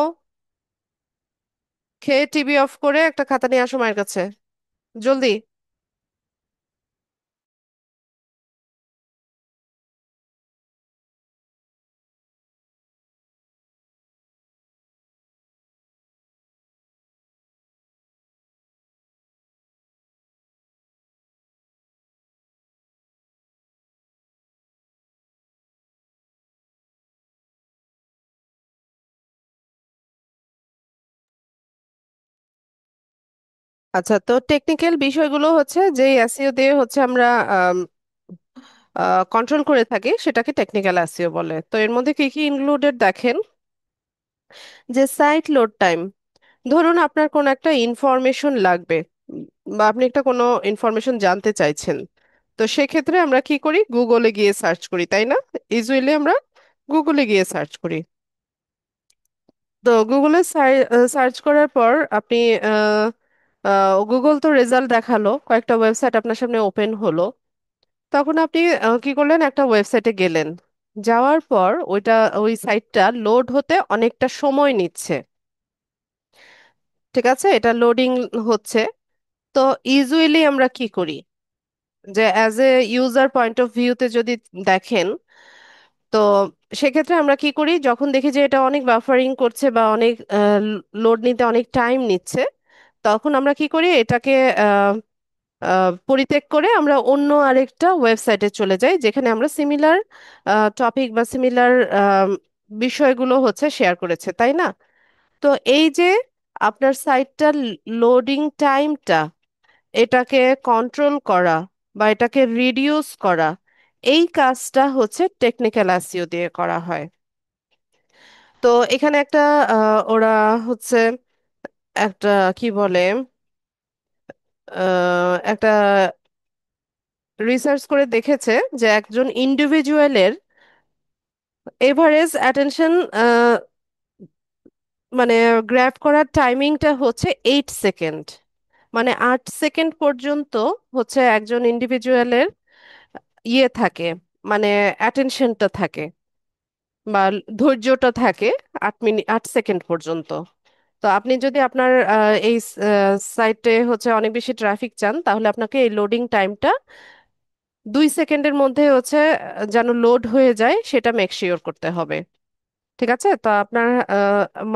খেয়ে টিভি অফ করে একটা খাতা নিয়ে আসো মায়ের কাছে, জলদি। আচ্ছা, তো টেকনিক্যাল বিষয়গুলো হচ্ছে যে এসইও দিয়ে হচ্ছে আমরা কন্ট্রোল করে থাকি, সেটাকে টেকনিক্যাল এসইও বলে। তো এর মধ্যে কি কি ইনক্লুডেড দেখেন, যে সাইট লোড টাইম। ধরুন আপনার কোনো একটা ইনফরমেশন লাগবে, বা আপনি একটা কোনো ইনফরমেশন জানতে চাইছেন, তো সেক্ষেত্রে আমরা কি করি, গুগলে গিয়ে সার্চ করি, তাই না? ইউজুয়ালি আমরা গুগলে গিয়ে সার্চ করি। তো গুগলে সার্চ করার পর আপনি গুগল তো রেজাল্ট দেখালো, কয়েকটা ওয়েবসাইট আপনার সামনে ওপেন হলো। তখন আপনি কি করলেন, একটা ওয়েবসাইটে গেলেন। যাওয়ার পর ওই সাইটটা লোড হতে অনেকটা সময় নিচ্ছে। ঠিক আছে, এটা লোডিং হচ্ছে। তো ইউজুয়ালি আমরা কি করি, যে as a user point of ভিউতে যদি দেখেন, তো সেক্ষেত্রে আমরা কি করি, যখন দেখি যে এটা অনেক বাফারিং করছে বা অনেক লোড নিতে অনেক টাইম নিচ্ছে, তখন আমরা কি করি, এটাকে পরিত্যাগ করে আমরা অন্য আরেকটা ওয়েবসাইটে চলে যাই, যেখানে আমরা সিমিলার টপিক বা সিমিলার বিষয়গুলো হচ্ছে শেয়ার করেছে, তাই না? তো এই যে আপনার সাইটটার লোডিং টাইমটা, এটাকে কন্ট্রোল করা বা এটাকে রিডিউস করা, এই কাজটা হচ্ছে টেকনিক্যাল এসইও দিয়ে করা হয়। তো এখানে একটা ওরা হচ্ছে একটা কি বলে, একটা রিসার্চ করে দেখেছে যে একজন ইন্ডিভিজুয়ালের এভারেজ অ্যাটেনশন মানে গ্র্যাব করার টাইমিংটা হচ্ছে 8 সেকেন্ড। মানে 8 সেকেন্ড পর্যন্ত হচ্ছে একজন ইন্ডিভিজুয়ালের ইয়ে থাকে, মানে অ্যাটেনশনটা থাকে বা ধৈর্যটা থাকে 8 সেকেন্ড পর্যন্ত। তো আপনি যদি আপনার এই সাইটে হচ্ছে অনেক বেশি ট্রাফিক চান, তাহলে আপনাকে এই লোডিং টাইমটা 2 সেকেন্ডের মধ্যে হচ্ছে যেন লোড হয়ে যায় সেটা মেক শিওর করতে হবে। ঠিক আছে, তো আপনার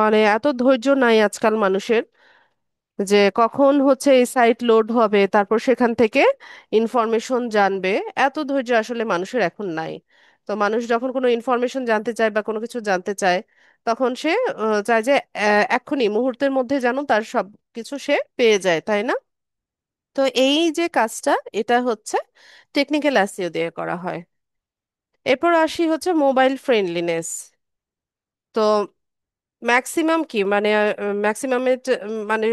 মানে এত ধৈর্য নাই আজকাল মানুষের, যে কখন হচ্ছে এই সাইট লোড হবে তারপর সেখান থেকে ইনফরমেশন জানবে। এত ধৈর্য আসলে মানুষের এখন নাই। তো মানুষ যখন কোনো ইনফরমেশন জানতে চায় বা কোনো কিছু জানতে চায়, তখন সে চায় যে এক্ষুনি মুহূর্তের মধ্যে যেন তার সব কিছু সে পেয়ে যায়, তাই না? তো এই যে কাজটা, এটা হচ্ছে টেকনিক্যাল এসইও দিয়ে করা হয়। এরপর আসি হচ্ছে মোবাইল ফ্রেন্ডলিনেস। তো ম্যাক্সিমাম কি মানে, ম্যাক্সিমামের মানে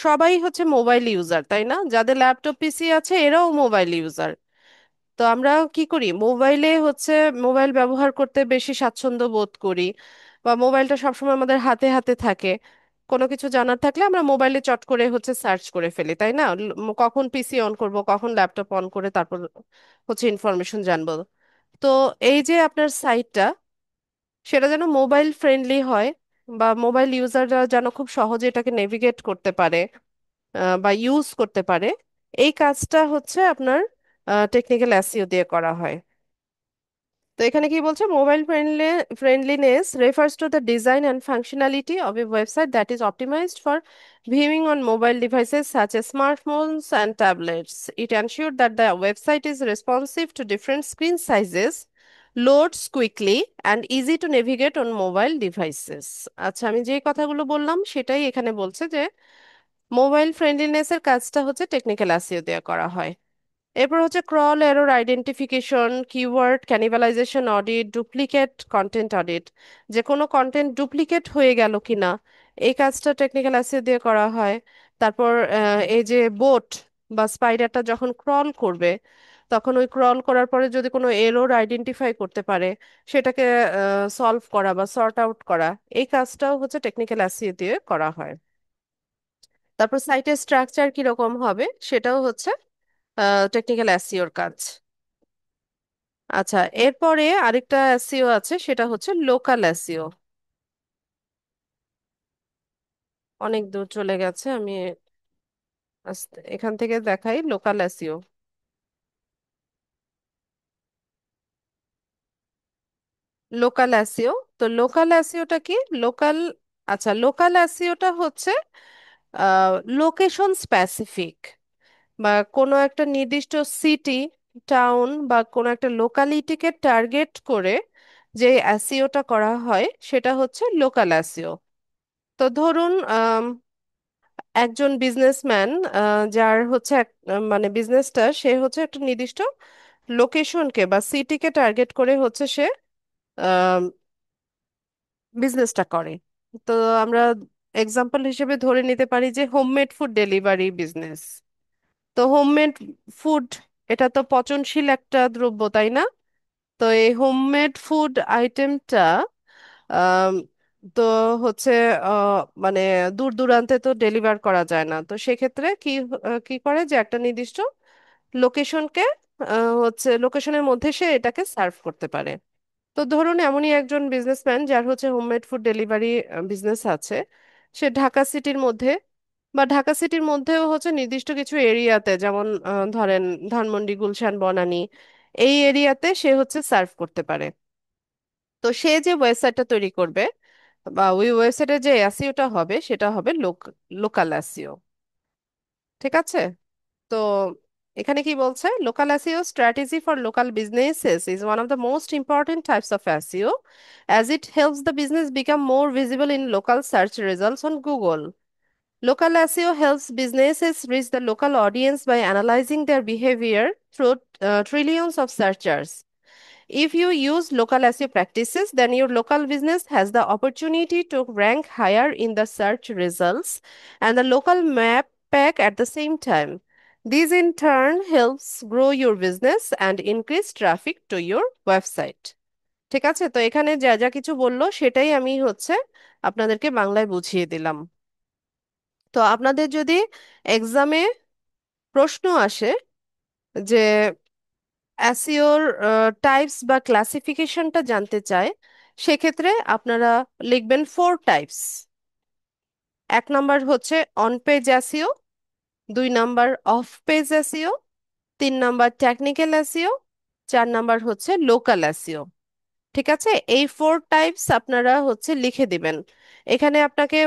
সবাই হচ্ছে মোবাইল ইউজার, তাই না? যাদের ল্যাপটপ পিসি আছে এরাও মোবাইল ইউজার। তো আমরা কি করি, মোবাইলে হচ্ছে মোবাইল ব্যবহার করতে বেশি স্বাচ্ছন্দ্য বোধ করি, বা মোবাইলটা সবসময় আমাদের হাতে হাতে থাকে। কোনো কিছু জানার থাকলে আমরা মোবাইলে চট করে হচ্ছে সার্চ করে ফেলি, তাই না? কখন পিসি অন করব, কখন ল্যাপটপ অন করে তারপর হচ্ছে ইনফরমেশন জানবো। তো এই যে আপনার সাইটটা, সেটা যেন মোবাইল ফ্রেন্ডলি হয়, বা মোবাইল ইউজাররা যেন খুব সহজে এটাকে নেভিগেট করতে পারে বা ইউজ করতে পারে, এই কাজটা হচ্ছে আপনার টেকনিক্যাল এসইও দিয়ে করা হয়। তো এখানে কি বলছে, mobile friendliness refers to the design and functionality of A website that is optimised for viewing on mobile devices such as smartphones and tablets. It ensures that the website is responsive to different screen sizes, loads quickly, and easy to navigate on mobile devices. আচ্ছা, আমি যে কথাগুলো বললাম সেটাই এখানে বলছে যে মোবাইল ফ্রেন্ডলিনেসের কাজটা হচ্ছে টেকনিক্যাল এসইও দিয়ে করা হয়। এরপর হচ্ছে crawl error identification, keyword cannibalization audit, duplicate content audit, যে কোনো কন্টেন্ট ডুপ্লিকেট হয়ে গেল কিনা, এই কাজটা টেকনিক্যাল এসইও দিয়ে করা হয়। তারপর এই যে বোট বা স্পাইডারটা যখন ক্রল করবে, তখন ওই ক্রল করার পরে যদি কোনো এরর আইডেন্টিফাই করতে পারে, সেটাকে সলভ করা বা সর্ট আউট করা, এই কাজটাও হচ্ছে টেকনিক্যাল এসইও দিয়ে করা হয়। তারপর সাইটের স্ট্রাকচার কিরকম হবে সেটাও হচ্ছে টেকনিক্যাল এসইওর কাজ। আচ্ছা, এরপরে আরেকটা এসইও আছে, সেটা হচ্ছে লোকাল এসইও। অনেক দূর চলে গেছে, আমি এখান থেকে দেখাই লোকাল এসইও। লোকাল এসইও, তো লোকাল এসইওটা কি? লোকাল, আচ্ছা, লোকাল এসইওটা হচ্ছে লোকেশন স্পেসিফিক, বা কোনো একটা নির্দিষ্ট সিটি, টাউন বা কোনো একটা লোকালিটিকে টার্গেট করে যে এসইওটা করা হয় সেটা হচ্ছে লোকাল এসইও। তো ধরুন একজন বিজনেসম্যান, যার হচ্ছে মানে বিজনেসটা, সে হচ্ছে একটা নির্দিষ্ট লোকেশনকে বা সিটিকে টার্গেট করে হচ্ছে সে বিজনেসটা করে। তো আমরা এক্সাম্পল হিসেবে ধরে নিতে পারি যে হোমমেড ফুড ডেলিভারি বিজনেস। তো হোমমেড ফুড, এটা তো পচনশীল একটা দ্রব্য, তাই না? তো এই হোমমেড ফুড আইটেমটা আম, তো হচ্ছে মানে দূর দূরান্তে তো ডেলিভার করা যায় না, তো সেক্ষেত্রে কি করে যে একটা নির্দিষ্ট লোকেশনকে হচ্ছে লোকেশনের মধ্যে সে এটাকে সার্ভ করতে পারে। তো ধরুন এমনই একজন বিজনেসম্যান যার হচ্ছে হোমমেড ফুড ডেলিভারি বিজনেস আছে, সে ঢাকা সিটির মধ্যে বা ঢাকা সিটির মধ্যেও হচ্ছে নির্দিষ্ট কিছু এরিয়াতে, যেমন ধরেন ধানমন্ডি, গুলশান, বনানী, এই এরিয়াতে সে হচ্ছে সার্ভ করতে পারে। তো সে যে ওয়েবসাইটটা তৈরি করবে বা ওই ওয়েবসাইটে যে এসইওটা হবে সেটা হবে লোকাল এসইও। ঠিক আছে? তো এখানে কি বলছে, local SEO strategy for local businesses is one of the most important types of SEO, as it helps the business become more visible in local search results on Google. Local SEO helps businesses reach the local audience by analyzing their behavior through trillions of searchers. If you use local SEO practices, then your local business has the opportunity to rank higher in the search results and the local map pack at the same time. This in turn helps grow your business and increase traffic to your website. ঠিক আছে, তো এখানে যা যা কিছু বললো সেটাই আমি হচ্ছে আপনাদেরকে বাংলায় বুঝিয়ে দিলাম। তো আপনাদের যদি এক্সামে প্রশ্ন আসে যে এসইওর টাইপস বা ক্লাসিফিকেশনটা জানতে চায়, সেক্ষেত্রে আপনারা লিখবেন 4 টাইপস। 1 নাম্বার হচ্ছে on page SEO, 2 number of page SEO, 3 number technical SEO, 4 number হচ্ছে লোকাল এসইও। ঠিক আছে, এই 4 টাইপস আপনারা হচ্ছে লিখে দিবেন। এখানে আপনাকে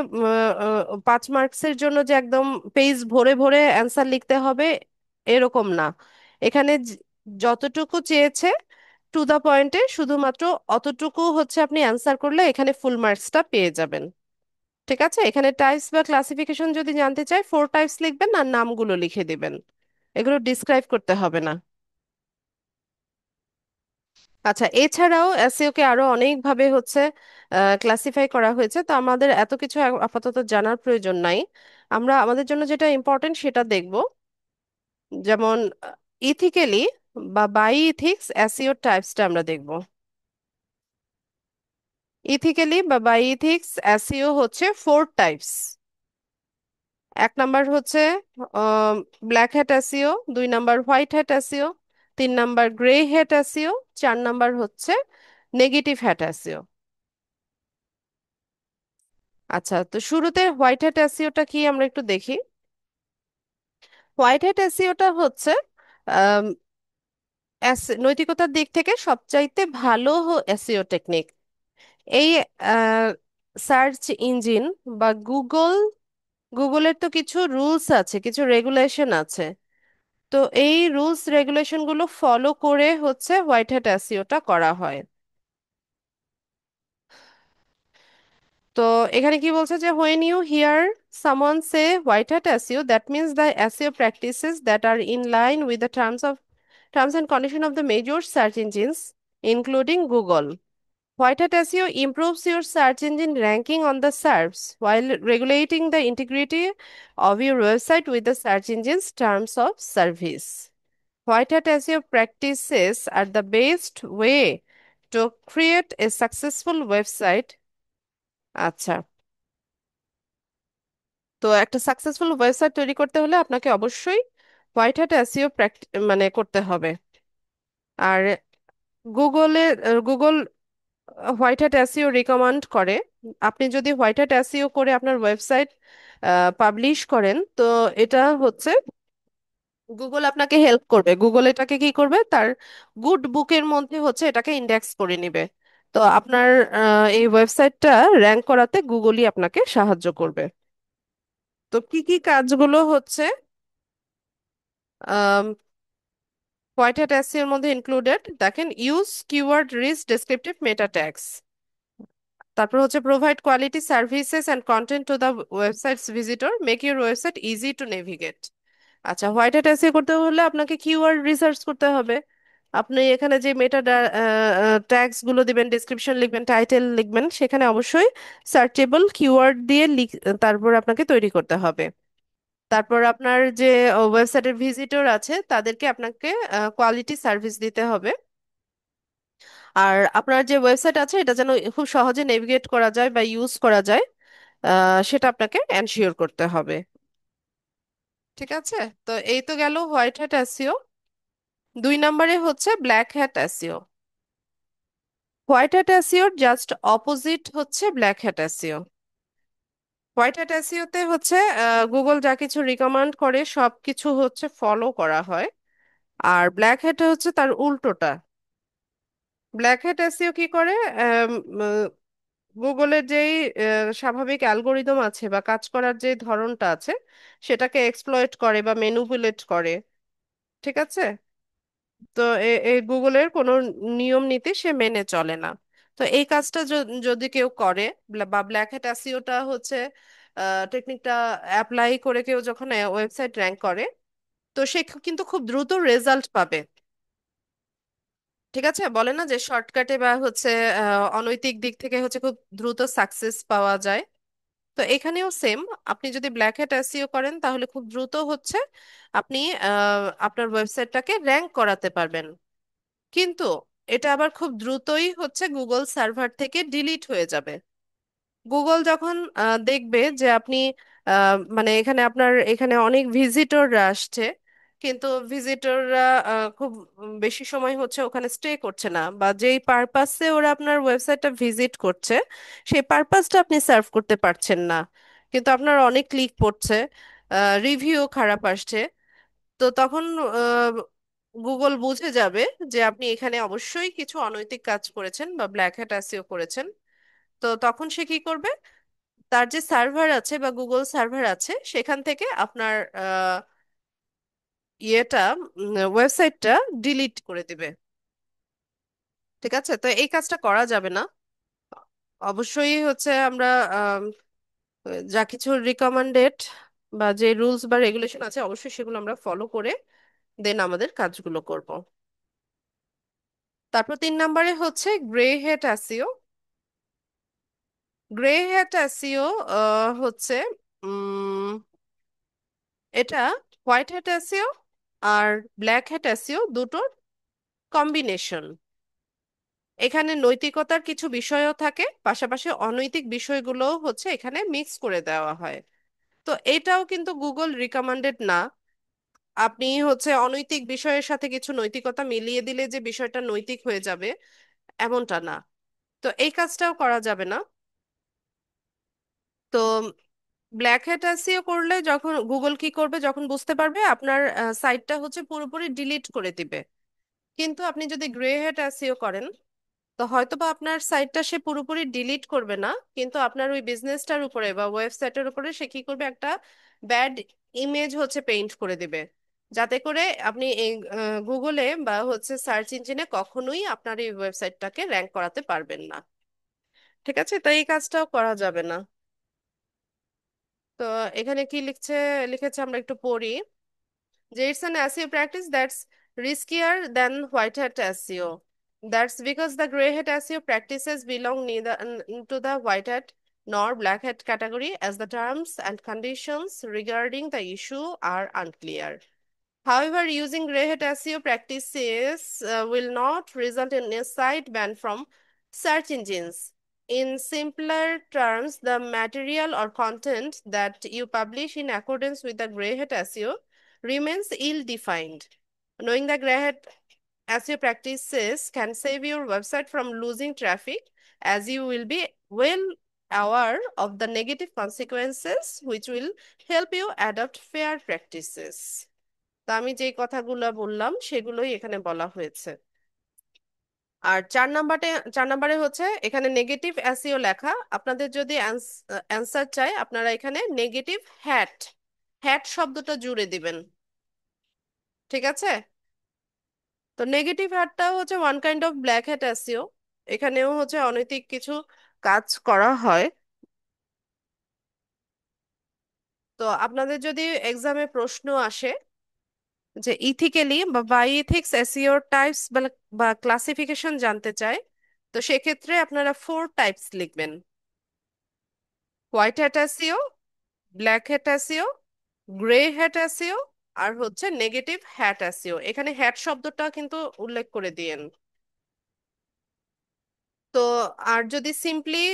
5 মার্কসের জন্য যে একদম পেজ ভরে ভরে অ্যান্সার লিখতে হবে এরকম না। এখানে যতটুকু চেয়েছে টু দা পয়েন্টে, শুধুমাত্র অতটুকু হচ্ছে আপনি অ্যান্সার করলে এখানে ফুল মার্কসটা পেয়ে যাবেন। ঠিক আছে, এখানে টাইপস বা ক্লাসিফিকেশন যদি জানতে চাই 4 টাইপস লিখবেন আর নামগুলো লিখে দিবেন, এগুলো ডিসক্রাইব করতে হবে না। আচ্ছা, এছাড়াও এসইও কে আরো অনেকভাবে হচ্ছে ক্লাসিফাই করা হয়েছে, তো আমাদের এত কিছু আপাতত জানার প্রয়োজন নাই। আমরা আমাদের জন্য যেটা ইম্পর্টেন্ট সেটা দেখব। যেমন ইথিক্যালি বা বাই ইথিক্স এসইও টাইপসটা আমরা দেখব। ইথিক্যালি বা বাই ইথিক্স এসইও হচ্ছে 4 টাইপস। 1 নাম্বার হচ্ছে black hat SEO, 2 number white hat SEO, 3 number grey hat SEO, 4 number হচ্ছে নেগেটিভ হ্যাট এসইও। আচ্ছা, তো শুরুতে হোয়াইট হ্যাট এসইওটা কি আমরা একটু দেখি। হোয়াইট হ্যাট এসইওটা হচ্ছে আম, নৈতিকতার দিক থেকে সবচাইতে ভালো এসইও টেকনিক। এই সার্চ ইঞ্জিন বা গুগলের তো কিছু রুলস আছে, কিছু রেগুলেশন আছে। তো এই রুলস রেগুলেশনগুলো ফলো করে হচ্ছে হোয়াইট হ্যাট এসইওটা করা হয়। তো এখানে কি বলছে যে when you hear someone say white hat SEO, that means the SEO practices that are in line with the terms and condition of the major search engines, including Google. White hat SEO improves your search engine ranking on the SERPs while regulating the integrity of your website with the search engine's terms of service. White hat SEO practices are the best way to create a successful website. আচ্ছা, তো একটা সাকসেসফুল ওয়েবসাইট তৈরি করতে হলে আপনাকে অবশ্যই হোয়াইট হ্যাট এসইও মানে করতে হবে। আর গুগলে Google white hat SEO recommend করে, আপনি যদি হোয়াইট হ্যাট এসইও করে আপনার ওয়েবসাইট পাবলিশ করেন, তো এটা হচ্ছে গুগল আপনাকে হেল্প করবে। গুগল এটাকে কি করবে, তার গুড বুকের মধ্যে হচ্ছে এটাকে ইন্ডেক্স করে নিবে। তো আপনার এই ওয়েবসাইটটা র্যাঙ্ক করাতে গুগলই আপনাকে সাহায্য করবে। তো কি কি কাজগুলো হচ্ছে হোয়াইট হ্যাট এসইও এর মধ্যে ইনক্লুডেড, দেখেন, ইউজ কিওয়ার্ড রিচ ডেসক্রিপটিভ মেটা ট্যাগস। তারপর হচ্ছে provide quality services and content to the websites visitor, make your website easy to navigate. আচ্ছা, হোয়াইট হ্যাট এসইও করতে হলে আপনাকে কিওয়ার্ড রিসার্চ করতে হবে। আপনি এখানে যে মেটা ট্যাগস গুলো দিবেন, ডিসক্রিপশন লিখবেন, টাইটেল লিখবেন, সেখানে অবশ্যই সার্চেবল কিওয়ার্ড দিয়ে তারপর আপনাকে তৈরি করতে হবে। তারপর আপনার যে ওয়েবসাইটের ভিজিটর আছে তাদেরকে আপনাকে কোয়ালিটি সার্ভিস দিতে হবে। আর আপনার যে ওয়েবসাইট আছে এটা যেন খুব সহজে নেভিগেট করা যায় বা ইউজ করা যায়, সেটা আপনাকে এনশিওর করতে হবে। ঠিক আছে, তো এই তো গেল হোয়াইট হ্যাট এসইও। 2 নম্বরে হচ্ছে black hat SEO. White hat এসইওর জাস্ট অপোজিট হচ্ছে black hat SEO. White hat এসইওতে হচ্ছে গুগল যা কিছু রিকমেন্ড করে সব কিছু হচ্ছে ফলো করা হয়। আর ব্ল্যাক হ্যাটে হচ্ছে তার উল্টোটা। ব্ল্যাক হ্যাট এসইও কি করে, গুগলের যেই স্বাভাবিক অ্যালগোরিদম আছে বা কাজ করার যে ধরনটা আছে সেটাকে এক্সপ্লয়েট করে বা ম্যানিপুলেট করে। ঠিক আছে, তো এই গুগলের কোনো নিয়ম নীতি সে মেনে চলে না। তো এই কাজটা যদি কেউ করে, বা ব্ল্যাক হ্যাট এসইওটা হচ্ছে টেকনিকটা অ্যাপ্লাই করে কেউ যখন ওয়েবসাইট র্যাঙ্ক করে, তো সে কিন্তু খুব দ্রুত রেজাল্ট পাবে। ঠিক আছে, বলে না যে শর্টকাটে বা হচ্ছে অনৈতিক দিক থেকে হচ্ছে খুব দ্রুত সাকসেস পাওয়া যায়। তো এখানেও সেম, আপনি যদি ব্ল্যাক হ্যাট এসইও করেন তাহলে খুব দ্রুত হচ্ছে আপনি আপনার ওয়েবসাইটটাকে র্যাঙ্ক করাতে পারবেন। কিন্তু এটা আবার খুব দ্রুতই হচ্ছে গুগল সার্ভার থেকে ডিলিট হয়ে যাবে। গুগল যখন দেখবে যে আপনি মানে এখানে আপনার এখানে অনেক ভিজিটররা আসছে, কিন্তু ভিজিটররা খুব বেশি সময় হচ্ছে ওখানে স্টে করছে না, বা যেই পারপাসে ওরা আপনার ওয়েবসাইটটা ভিজিট করছে সেই পারপাসটা আপনি সার্ভ করতে পারছেন না, কিন্তু আপনার অনেক ক্লিক পড়ছে, রিভিউ খারাপ আসছে, তো তখন গুগল বুঝে যাবে যে আপনি এখানে অবশ্যই কিছু অনৈতিক কাজ করেছেন বা ব্ল্যাক হ্যাট এসইও করেছেন। তো তখন সে কি করবে, তার যে সার্ভার আছে বা গুগল সার্ভার আছে সেখান থেকে আপনার ইয়েটা ওয়েবসাইটটা ডিলিট করে দিবে। ঠিক আছে, তো এই কাজটা করা যাবে না। অবশ্যই হচ্ছে আমরা যা কিছু রিকমেন্ডেড বা যে রুলস বা রেগুলেশন আছে অবশ্যই সেগুলো আমরা ফলো করে দেন আমাদের কাজগুলো করব। তারপর 3 নম্বরে হচ্ছে গ্রে হেট এসইও। গ্রে হ্যাট এসইও হচ্ছে উম, এটা হোয়াইট হ্যাট এসইও আর ব্ল্যাক হ্যাট এসইও দুটোর কম্বিনেশন। এখানে নৈতিকতার কিছু বিষয়ও থাকে, পাশাপাশি অনৈতিক বিষয়গুলোও হচ্ছে এখানে মিক্স করে দেওয়া হয়। তো এটাও কিন্তু গুগল রিকমেন্ডেড না। আপনি হচ্ছে অনৈতিক বিষয়ের সাথে কিছু নৈতিকতা মিলিয়ে দিলে যে বিষয়টা নৈতিক হয়ে যাবে এমনটা না। তো এই কাজটাও করা যাবে না। তো ব্ল্যাক হ্যাট এসইও করলে যখন গুগল কি করবে, যখন বুঝতে পারবে আপনার সাইটটা হচ্ছে পুরোপুরি ডিলিট করে দিবে। কিন্তু আপনি যদি গ্রে হ্যাট এসইও করেন, তো হয়তোবা আপনার সাইটটা সে পুরোপুরি ডিলিট করবে না, কিন্তু আপনার ওই বিজনেসটার উপরে বা ওয়েবসাইটের উপরে সে কি করবে, একটা ব্যাড ইমেজ হচ্ছে পেইন্ট করে দিবে, যাতে করে আপনি এই গুগলে বা হচ্ছে সার্চ ইঞ্জিনে কখনোই আপনার এই ওয়েবসাইটটাকে র্যাঙ্ক করাতে পারবেন না। ঠিক আছে, তো এই কাজটাও করা যাবে না। তো এখানে কি লিখেছে আমরা একটু পড়ি, যে it's an SEO practice that's riskier than white hat SEO. That's because the grey hat SEO practices belong neither to the white hat nor black hat category, as the terms and conditions regarding the issue are unclear. However, using grey hat SEO practices will not result in a site ban from search engines. In simpler terms, the material or content that you publish in accordance with the Grey Hat SEO remains ill-defined. Knowing the Grey Hat SEO practices can save your website from losing traffic, as you will be well aware of the negative consequences, which will help you adopt fair practices. তো আমি যে কথাগুলো বললাম সেগুলোই এখানে বলা হয়েছে। আর 4 নম্বরে, 4 নম্বরে হচ্ছে এখানে নেগেটিভ এসইও লেখা। আপনাদের যদি অ্যান্সার চাই, আপনারা এখানে নেগেটিভ হ্যাট, হ্যাট শব্দটা জুড়ে দিবেন। ঠিক আছে? তো নেগেটিভ হ্যাটটাও হচ্ছে one kind of black hat SEO. এখানেও হচ্ছে অনৈতিক কিছু কাজ করা হয়। তো আপনাদের যদি এক্সামে প্রশ্ন আসে যে ইথিক্যালি বা বাই এথিক্স এসইও টাইপস বা ক্লাসিফিকেশন জানতে চায়, তো সেক্ষেত্রে আপনারা 4 টাইপস লিখবেন: white hat SEO, black hat SEO, grey hat SEO, আর হচ্ছে নেগেটিভ হ্যাট এসইও। এখানে হ্যাট শব্দটা কিন্তু উল্লেখ করে দিয়েন। তো আর যদি সিম্পলি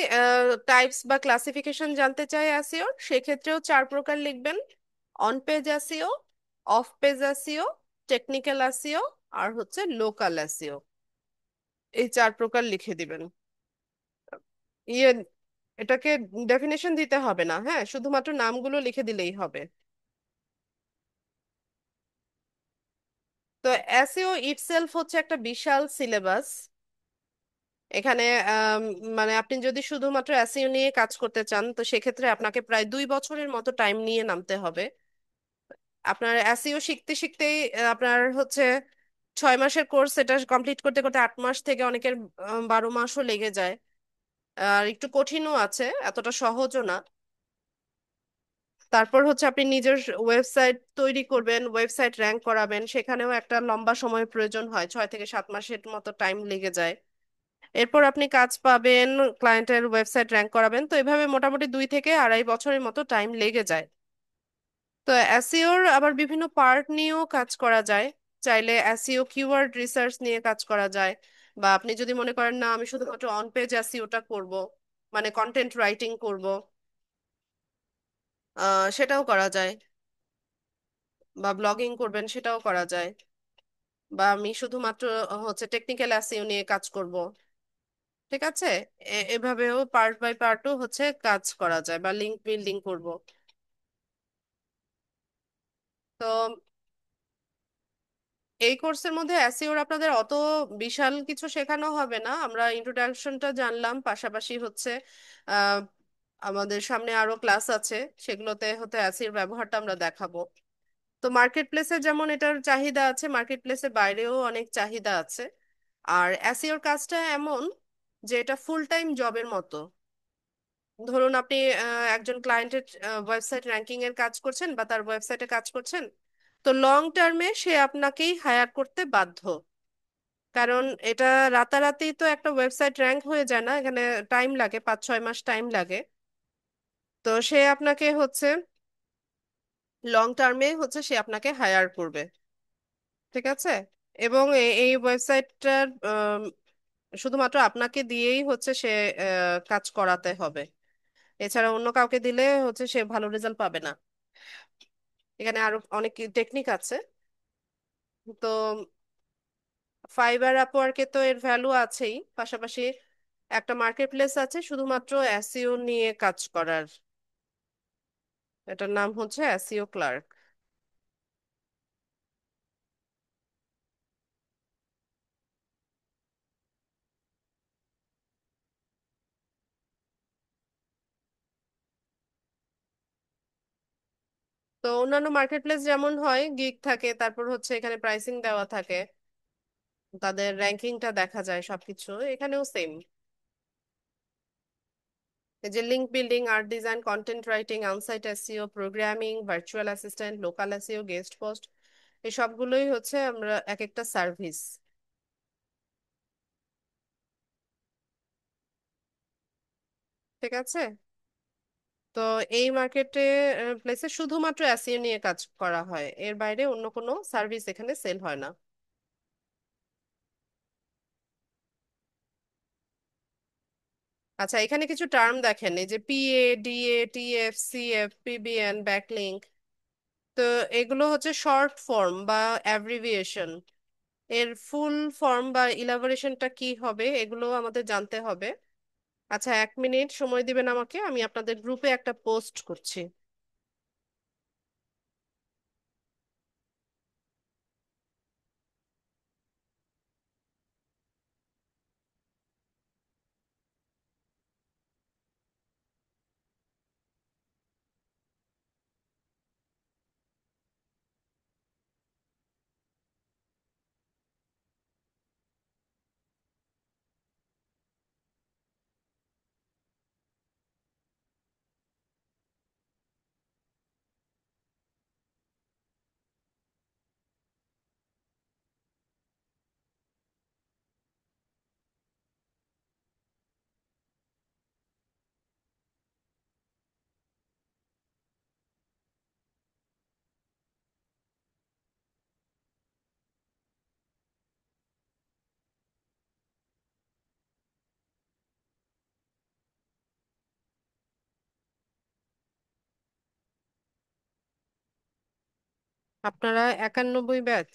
টাইপস বা ক্লাসিফিকেশন জানতে চাই এসইওর, সেক্ষেত্রেও 4 প্রকার লিখবেন: on page SEO, off page SEO, technical SEO, আর হচ্ছে লোকাল এসইও। এই 4 প্রকার লিখে দিবেন। ইয়ে, এটাকে ডেফিনেশন দিতে হবে না, হ্যাঁ, শুধুমাত্র নামগুলো লিখে দিলেই হবে। তো এসইও ইটসেলফ হচ্ছে একটা বিশাল সিলেবাস। এখানে মানে আপনি যদি শুধুমাত্র এসইও নিয়ে কাজ করতে চান, তো সেক্ষেত্রে আপনাকে প্রায় 2 বছরের মতো টাইম নিয়ে নামতে হবে। আপনার এসইও শিখতে শিখতেই আপনার হচ্ছে 6 মাসের কোর্স, এটা কমপ্লিট করতে করতে 8 মাস থেকে অনেকের 12 মাসও লেগে যায়। আর একটু কঠিনও আছে, এতটা সহজও না। তারপর হচ্ছে আপনি নিজের ওয়েবসাইট তৈরি করবেন, ওয়েবসাইট র্যাঙ্ক করাবেন, সেখানেও একটা লম্বা সময় প্রয়োজন হয়, 6 থেকে 7 মাসের মতো টাইম লেগে যায়। এরপর আপনি কাজ পাবেন, ক্লায়েন্টের ওয়েবসাইট র্যাঙ্ক করাবেন, তো এভাবে মোটামুটি 2 থেকে 2.5 বছরের মতো টাইম লেগে যায়। তো এসইওর আবার বিভিন্ন পার্ট নিয়েও কাজ করা যায়। চাইলে এসইও কিওয়ার্ড রিসার্চ নিয়ে কাজ করা যায়, বা আপনি যদি মনে করেন না আমি শুধুমাত্র অন পেজ এসইওটা করব, মানে কন্টেন্ট রাইটিং করব, সেটাও করা যায়। বা ব্লগিং করবেন, সেটাও করা যায়। বা আমি শুধুমাত্র হচ্ছে টেকনিক্যাল এসইও নিয়ে কাজ করব। ঠিক আছে? এভাবেও পার্ট বাই পার্টও হচ্ছে কাজ করা যায়, বা লিঙ্ক বিল্ডিং করব। তো এই কোর্সের মধ্যে এসইওর আপনাদের অত বিশাল কিছু শেখানো হবে না। আমরা ইন্ট্রোডাকশনটা জানলাম, পাশাপাশি হচ্ছে আহ, আমাদের সামনে আরো ক্লাস আছে, সেগুলোতে হতে এসইওর ব্যবহারটা আমরা দেখাবো। তো মার্কেট প্লেসে যেমন এটার চাহিদা আছে, মার্কেট প্লেসের বাইরেও অনেক চাহিদা আছে। আর এসইওর কাজটা এমন যে এটা ফুল টাইম জবের মতো। ধরুন আপনি একজন ক্লায়েন্টের ওয়েবসাইট র্যাঙ্কিং এর কাজ করছেন, বা তার ওয়েবসাইটে কাজ করছেন, তো লং টার্মে সে আপনাকেই হায়ার করতে বাধ্য। কারণ এটা রাতারাতি তো একটা ওয়েবসাইট র্যাঙ্ক হয়ে যায় না, এখানে টাইম লাগে, 5-6 মাস টাইম লাগে। তো সে আপনাকে হচ্ছে লং টার্মে হচ্ছে সে আপনাকে হায়ার করবে। ঠিক আছে? এবং এই ওয়েবসাইটটার শুধুমাত্র আপনাকে দিয়েই হচ্ছে সে কাজ করাতে হবে। এছাড়া অন্য কাউকে দিলে হচ্ছে সে ভালো রেজাল্ট পাবে না। এখানে আরো অনেক টেকনিক আছে। তো ফাইবার আপওয়ার্কে তো এর ভ্যালু আছেই, পাশাপাশি একটা মার্কেট প্লেস আছে শুধুমাত্র এসইও নিয়ে কাজ করার। এটার নাম হচ্ছে এসইও ক্লার্ক। তো অন্যান্য মার্কেট প্লেস যেমন হয়, গিগ থাকে, তারপর হচ্ছে এখানে প্রাইসিং দেওয়া থাকে, তাদের র্যাঙ্কিংটা দেখা যায়, সবকিছু এখানেও সেম। এই যে link building, art design, content writing, onsite SEO, programming, virtual assistant, local SEO, guest post, এই সবগুলোই হচ্ছে আমরা এক একটা সার্ভিস। ঠিক আছে? তো এই মার্কেটে প্লেসে শুধুমাত্র এসইও নিয়ে কাজ করা হয়, এর বাইরে অন্য কোনো সার্ভিস এখানে সেল হয় না। আচ্ছা, এখানে কিছু টার্ম দেখেন, এই যে PA, DA, TF, CF, PBN, backlink. তো এগুলো হচ্ছে শর্ট ফর্ম বা অ্যাব্রিভিয়েশন। এর ফুল ফর্ম বা ইলাবোরেশনটা কি হবে এগুলো আমাদের জানতে হবে। আচ্ছা, 1 মিনিট সময় দিবেন আমাকে, আমি আপনাদের গ্রুপে একটা পোস্ট করছি। আপনারা 91 ব্যাচ?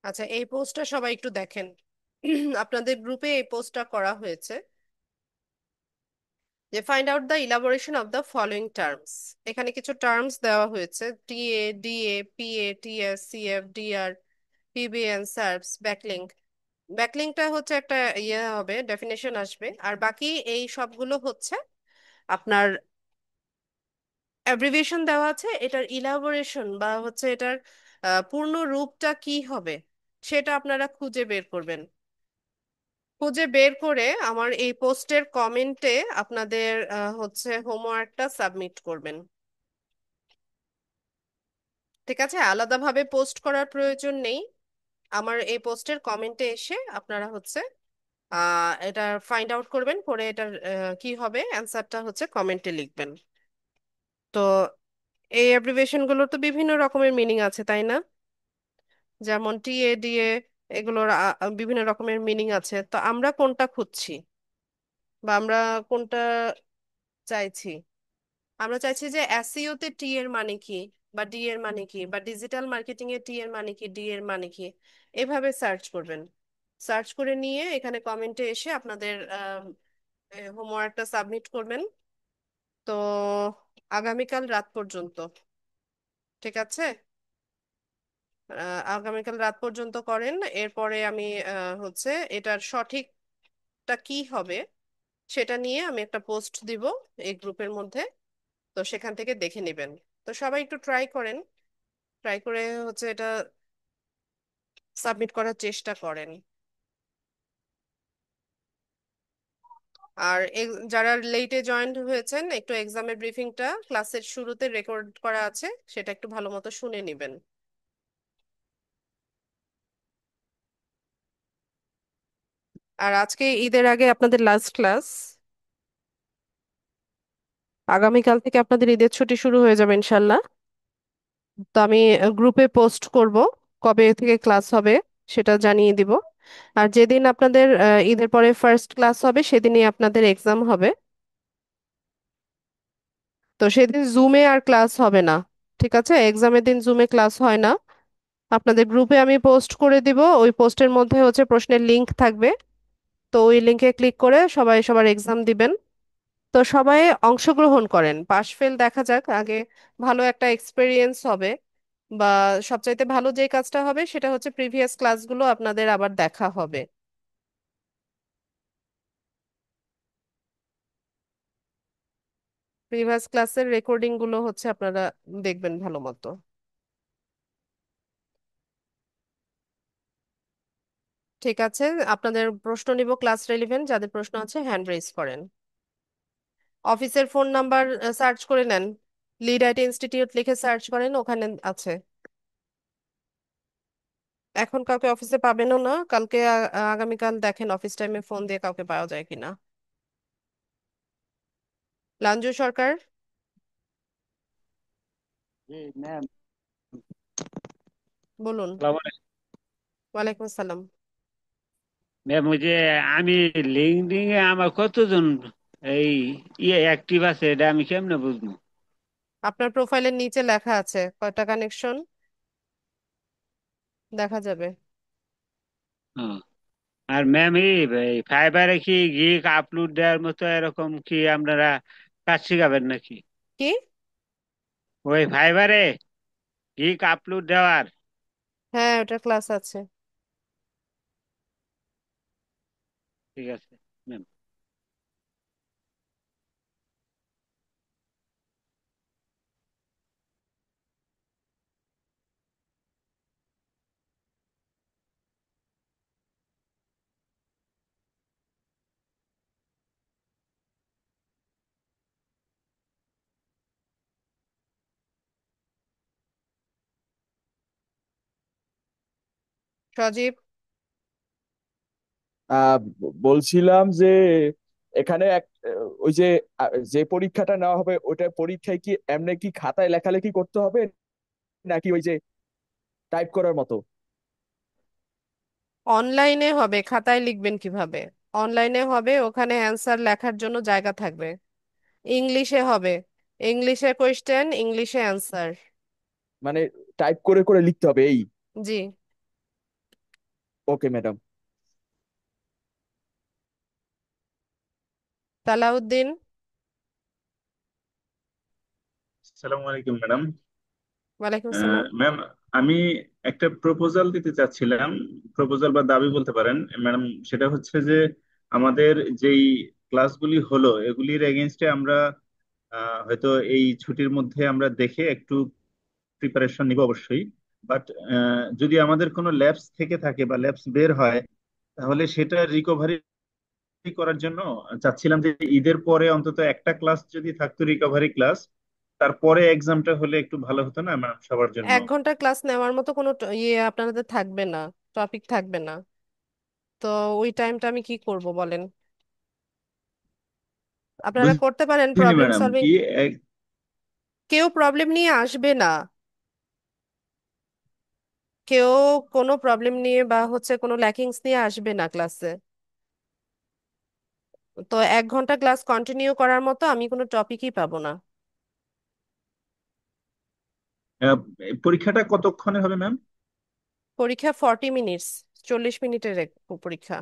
আচ্ছা, এই পোস্টটা সবাই একটু দেখেন। আপনাদের গ্রুপে এই পোস্টটা করা হয়েছে যে find out the elaboration of the following terms. এখানে কিছু টার্মস দেওয়া হয়েছে: TA, DA, PA, TS, CF, DR, PBN, SERPs, backlink. ব্যাকলিঙ্কটা হচ্ছে একটা ইয়ে হবে, ডেফিনেশন আসবে, আর বাকি এই সবগুলো হচ্ছে আপনার অ্যাব্রিভিয়েশন দেওয়া আছে। এটার ইলাবোরেশন বা হচ্ছে এটার পূর্ণ রূপটা কি হবে সেটা আপনারা খুঁজে বের করবেন। খুঁজে বের করে আমার এই পোস্টের কমেন্টে আপনাদের হচ্ছে হোমওয়ার্কটা সাবমিট করবেন। ঠিক আছে, আলাদাভাবে পোস্ট করার প্রয়োজন নেই। আমার এই পোস্টের কমেন্টে এসে আপনারা হচ্ছে এটা ফাইন্ড আউট করবেন, করে এটার কি হবে অ্যান্সারটা হচ্ছে কমেন্টে লিখবেন। তো এই অ্যাব্রিভিয়েশন গুলোর তো বিভিন্ন রকমের মিনিং আছে, তাই না? যেমন টিএ, ডিএ, এগুলোর বিভিন্ন রকমের মিনিং আছে। তো আমরা কোনটা খুঁজছি বা আমরা কোনটা চাইছি? আমরা চাইছি যে এসইও তে টি এর মানে কি, বা ডি এর মানে কি, বা ডিজিটাল মার্কেটিং এ টি এর মানে কি, ডি এর মানে কি। এভাবে সার্চ করবেন। সার্চ করে নিয়ে এখানে কমেন্টে এসে আপনাদের হোমওয়ার্কটা সাবমিট করবেন। তো আগামীকাল রাত পর্যন্ত, ঠিক আছে? আগামীকাল রাত পর্যন্ত করেন। এরপরে আমি হচ্ছে এটার সঠিকটা কি হবে সেটা নিয়ে আমি একটা পোস্ট দিব এই গ্রুপের মধ্যে। তো সেখান থেকে দেখে নেবেন। তো সবাই একটু ট্রাই করেন, ট্রাই করে হচ্ছে এটা সাবমিট করার চেষ্টা করেন। আর যারা লেটে জয়েন্ট হয়েছেন, একটু এক্সামের ব্রিফিংটা ক্লাসের শুরুতে রেকর্ড করা আছে, সেটা একটু ভালো মতো শুনে নেবেন। আর আজকে ঈদের আগে আপনাদের লাস্ট ক্লাস, আগামীকাল থেকে আপনাদের ঈদের ছুটি শুরু হয়ে যাবে ইনশাল্লাহ। তো আমি গ্রুপে পোস্ট করব কবে থেকে ক্লাস হবে, সেটা জানিয়ে দিব। আর যেদিন আপনাদের ঈদের পরে ফার্স্ট ক্লাস হবে সেদিনই আপনাদের এক্সাম হবে। তো সেদিন জুমে আর ক্লাস হবে না। ঠিক আছে, এক্সামের দিন জুমে ক্লাস হয় না। আপনাদের গ্রুপে আমি পোস্ট করে দিব, ওই পোস্টের মধ্যে হচ্ছে প্রশ্নের লিংক থাকবে। তো ওই লিংকে ক্লিক করে সবাই সবার এক্সাম দিবেন। তো সবাই অংশগ্রহণ করেন, পাশ ফেল দেখা যাক আগে, ভালো একটা এক্সপিরিয়েন্স হবে। বা সবচাইতে ভালো যে কাজটা হবে সেটা হচ্ছে প্রিভিয়াস ক্লাসগুলো আপনাদের আবার দেখা হবে। প্রিভিয়াস ক্লাসের রেকর্ডিং গুলো হচ্ছে আপনারা দেখবেন ভালো মতো। ঠিক আছে, আপনাদের প্রশ্ন নিব ক্লাস রেলিভেন্ট, যাদের প্রশ্ন আছে হ্যান্ড রেজ করেন। অফিসের ফোন নাম্বার সার্চ করে নেন, লিড আইটি ইনস্টিটিউট লিখে সার্চ করেন, ওখানে আছে। এখন কাউকে অফিসে পাবেনও না, কালকে আগামীকাল দেখেন অফিস টাইমে ফোন দিয়ে কাউকে পাওয়া যায় কিনা। লাঞ্জু সরকার, জি ম্যাম। বলুন। ওয়ালাইকুম আসসালাম। ম্যাম ওই যে আমি লিঙ্কডিন এ আমার কতজন এই অ্যাক্টিভ আছে এটা আমি কেমনে বুঝবো? আপনার প্রোফাইলের নিচে লেখা আছে কয়টা কানেকশন, দেখা যাবে। ও, আর ম্যাম এই ফাইবারে কি গিগ আপলোড দেওয়ার মতো এরকম কি আপনারা কাজ শিখাবেন নাকি? কি? ওই ফাইবারে গিগ আপলোড দেওয়ার। হ্যাঁ, ওটা ক্লাস আছে। ঠিক আছে ম্যাম। সজীব, বলছিলাম যে এখানে ওই যে যে পরীক্ষাটা নেওয়া হবে ওটা পরীক্ষায় কি এমনি কি খাতায় লেখালেখি করতে হবে নাকি ওই যে টাইপ করার মতো? অনলাইনে হবে, খাতায় লিখবেন কিভাবে? অনলাইনে হবে, ওখানে অ্যান্সার লেখার জন্য জায়গা থাকবে। ইংলিশে হবে, ইংলিশে কোয়েশ্চেন, ইংলিশে অ্যান্সার। মানে টাইপ করে করে লিখতে হবে এই? জি। Okay madam. সালাউদ্দিন। আসসালামু আলাইকুম ম্যাডাম। ওয়ালাইকুম সালাম। ম্যাম, আমি একটা প্রপোজাল দিতে চাচ্ছিলাম, প্রপোজাল বা দাবি বলতে পারেন ম্যাডাম। সেটা হচ্ছে যে আমাদের যেই ক্লাসগুলি হলো এগুলির এগেনস্টে আমরা হয়তো এই ছুটির মধ্যে আমরা দেখে একটু প্রিপারেশন নিব অবশ্যই। বাট যদি আমাদের কোনো ল্যাবস থেকে থাকে বা ল্যাবস বের হয়, তাহলে সেটা রিকভারি করার জন্য চাচ্ছিলাম যে ঈদের পরে অন্তত একটা ক্লাস যদি থাকতো, রিকভারি ক্লাস, তারপরে এক্সামটা হলে একটু ভালো হতো না ম্যাম সবার জন্য? 1 ঘন্টা ক্লাস নেওয়ার মতো কোনো ইয়ে আপনাদের থাকবে না, টপিক থাকবে না। তো ওই টাইমটা আমি কি করব বলেন? আপনারা করতে পারেন বুঝিনি প্রবলেম ম্যাডাম সলভিং। কি কেউ প্রবলেম নিয়ে আসবে না, কেউ কোনো প্রবলেম নিয়ে বা হচ্ছে কোনো ল্যাকিংস নিয়ে আসবে না ক্লাসে। তো 1 ঘন্টা ক্লাস কন্টিনিউ করার মতো আমি কোনো টপিকই পাবো না। আহ, পরীক্ষাটা কতক্ষণে হবে ম্যাম? পরীক্ষা 40 মিনিটস, 40 মিনিটের পরীক্ষা।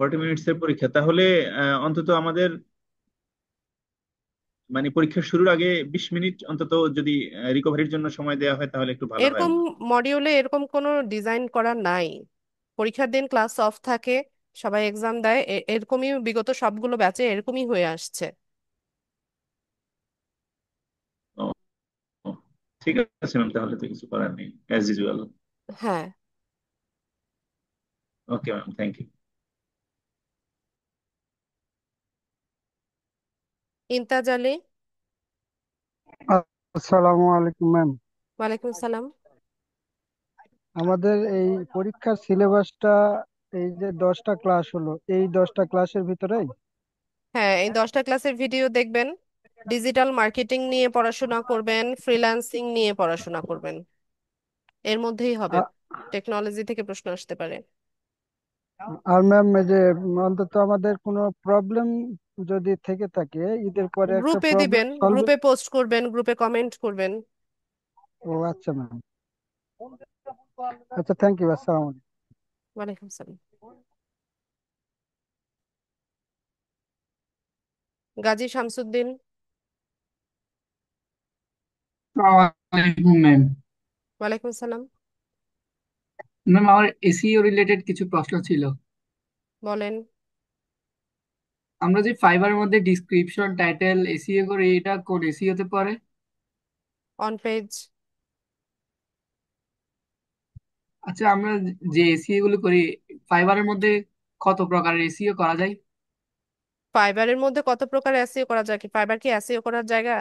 40 মিনিটস এর পরীক্ষা, তাহলে অন্তত আমাদের মানে পরীক্ষা শুরুর আগে 20 মিনিট অন্তত যদি রিকভারির জন্য সময় দেওয়া হয় তাহলে একটু ভালো হয় এরকম ম্যাম। মডিউলে এরকম কোনো ডিজাইন করা নাই। পরীক্ষার দিন ক্লাস অফ থাকে, সবাই এক্সাম দেয়, এরকমই বিগত সবগুলো ব্যাচে এরকমই হয়ে আসছে। ও, ও, ঠিক আছে ম্যাম, তাহলে তো কিছু করার নেই, অ্যাজ ইউজুয়াল। হ্যাঁ। Okay ma'am, thank you. Imtaz Ali. আসসালামু আলাইকুম ম্যাম। ওয়ালাইকুম সালাম। আমাদের এই পরীক্ষার সিলেবাসটা, এই যে 10টা ক্লাস হলো, এই 10টা ক্লাসের ভিতরেই? হ্যাঁ, এই 10টা ক্লাসের ভিডিও দেখবেন, ডিজিটাল মার্কেটিং নিয়ে পড়াশোনা করবেন, ফ্রিল্যান্সিং নিয়ে পড়াশোনা করবেন, এর মধ্যেই হবে। আ- টেকনোলজি থেকে প্রশ্ন আসতে পারে। আর ম্যাম এই যে অন্তত আমাদের কোনো প্রবলেম যদি থেকে থাকে, ঈদের পরে একটা গ্রুপে প্রবলেম দিবেন, সলভ। গ্রুপে পোস্ট করবেন, গ্রুপে কমেন্ট করবেন। ও আচ্ছা ম্যাম। আচ্ছা, থ্যাংক ইউ। আসসালামু আলাইকুম। ওয়ালাইকুম সালাম। গাজী শামসুদ্দিন। আসসালামু আলাইকুম ম্যাম। ওয়ালাইকুম আসসালাম। ম্যাম আমার এসইও রিলেটেড কিছু প্রশ্ন ছিল। বলেন। আমরা যে ফাইবারের মধ্যে ডিসক্রিপশন টাইটেল এসইও করি, এটা কোন এসইও তে পড়ে? On page. আচ্ছা, আমরা যে এসইও গুলো করি ফাইবারের মধ্যে কত প্রকারের এসইও করা যায়? ফাইবারের মধ্যে কত প্রকার এসইও করা যায়? কি ফাইবার কি এসইও করার জায়গা?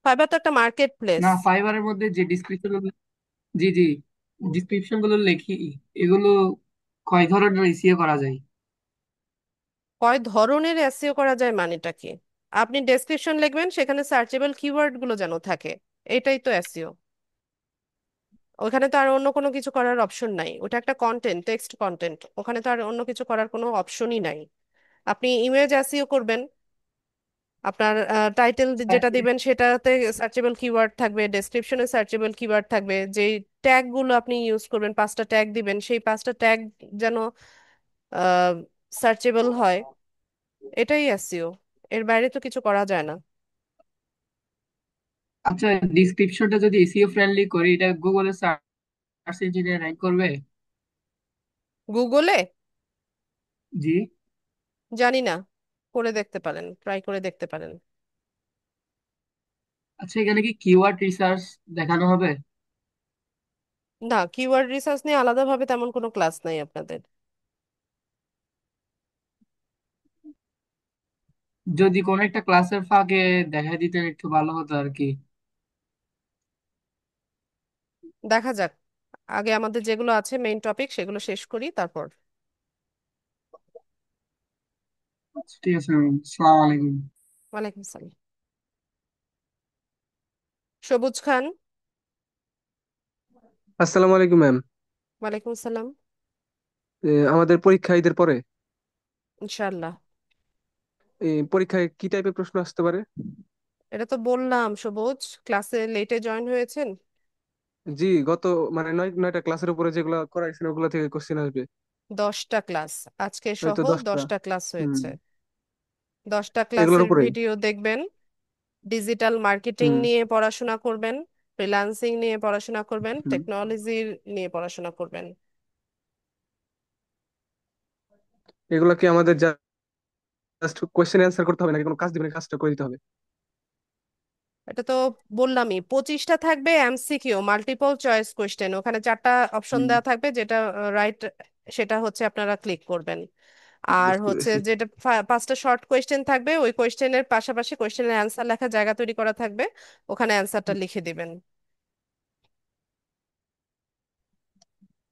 ফাইবার তো একটা মার্কেট প্লেস। না, ফাইবারের মধ্যে যে ডিসক্রিপশন, জি জি, ডিসক্রিপশন গুলো লিখি, এগুলো কয় ধরনের এসইও করা যায়? কয় ধরনের এসইও করা যায় মানেটা কি? আপনি ডেসক্রিপশন লিখবেন, সেখানে সার্চেবল কিওয়ার্ড গুলো যেন থাকে, এটাই তো এসইও। ওখানে তো আর অন্য কোনো কিছু করার অপশন নাই, ওটা একটা কন্টেন্ট, টেক্সট কন্টেন্ট, ওখানে তো আর অন্য কিছু করার কোনো অপশনই নাই। আপনি ইমেজ এসইও করবেন, আপনার টাইটেল যেটা দিবেন সেটাতে সার্চেবল কিওয়ার্ড থাকবে, ডেসক্রিপশনে সার্চেবল কিওয়ার্ড থাকবে, যেই ট্যাগ গুলো আপনি ইউজ করবেন, 5টা ট্যাগ দিবেন, সেই 5টা ট্যাগ যেন সার্চেবল হয়, এটাই এসইও। এর বাইরে তো কিছু করা যায় না। আচ্ছা, ডিসক্রিপশনটা যদি এসইও ফ্রেন্ডলি করি, এটা গুগলে সার্চ ইঞ্জিনে র্যাঙ্ক করবে? গুগলে? জি। জানি না, করে দেখতে পারেন, ট্রাই করে দেখতে পারেন। আচ্ছা, এখানে কি কিওয়ার্ড রিসার্চ দেখানো হবে? না, কিওয়ার্ড রিসার্চ নিয়ে আলাদাভাবে তেমন কোনো ক্লাস নাই আপনাদের। যদি কোনো একটা ক্লাসের ফাঁকে দেখা দিতেন একটু ভালো হতো আর কি। দেখা যাক, আগে আমাদের যেগুলো আছে মেইন টপিক সেগুলো শেষ করি, তারপর। আচ্ছা, ঠিক আছে ম্যাম, আসসালামু আলাইকুম। ওয়ালাইকুম সালাম। সবুজ খান। আসসালামু আলাইকুম ম্যাম। ওয়ালাইকুম সালাম। আমাদের পরীক্ষা ঈদের পরে ইনশাআল্লাহ। পরীক্ষায় কি টাইপের প্রশ্ন আসতে পারে? এটা তো বললাম সবুজ, ক্লাসে লেটে জয়েন হয়েছেন। জি, গত মানে 9টা ক্লাসের উপরে যেগুলো করাইছেন ওগুলো থেকে কোশ্চেন আসবে। 10টা ক্লাস, আজকে ওই সহ তো 10টা। 10টা ক্লাস হুম। হয়েছে। 10টা এগুলোর ক্লাসের উপরেই। ভিডিও দেখবেন। ডিজিটাল মার্কেটিং হুম। নিয়ে পড়াশোনা করবেন, ফ্রিল্যান্সিং নিয়ে পড়াশোনা করবেন, হুম। টেকনোলজি নিয়ে পড়াশোনা করবেন। এগুলো কি আমাদের জাস্ট কোশ্চেন অ্যান্সার করতে হবে নাকি কোনো কাজ দিবেন, এই কাজটা করে দিতে হবে? এটা তো বললামই, 25টা থাকবে এমসিকিউ, মাল্টিপল চয়েস কোয়েশ্চেন, ওখানে 4টা অপশন হুম। দেওয়া থাকবে, যেটা রাইট সেটা হচ্ছে আপনারা ক্লিক করবেন। আর বুঝতে হচ্ছে পেরেছি। যেটা 5টা শর্ট কোয়েশ্চেন থাকবে, ওই কোয়েশ্চেনের পাশাপাশি কোয়েশ্চেনের অ্যান্সার লেখার জায়গা তৈরি করা থাকবে, ওখানে অ্যান্সারটা লিখে দিবেন।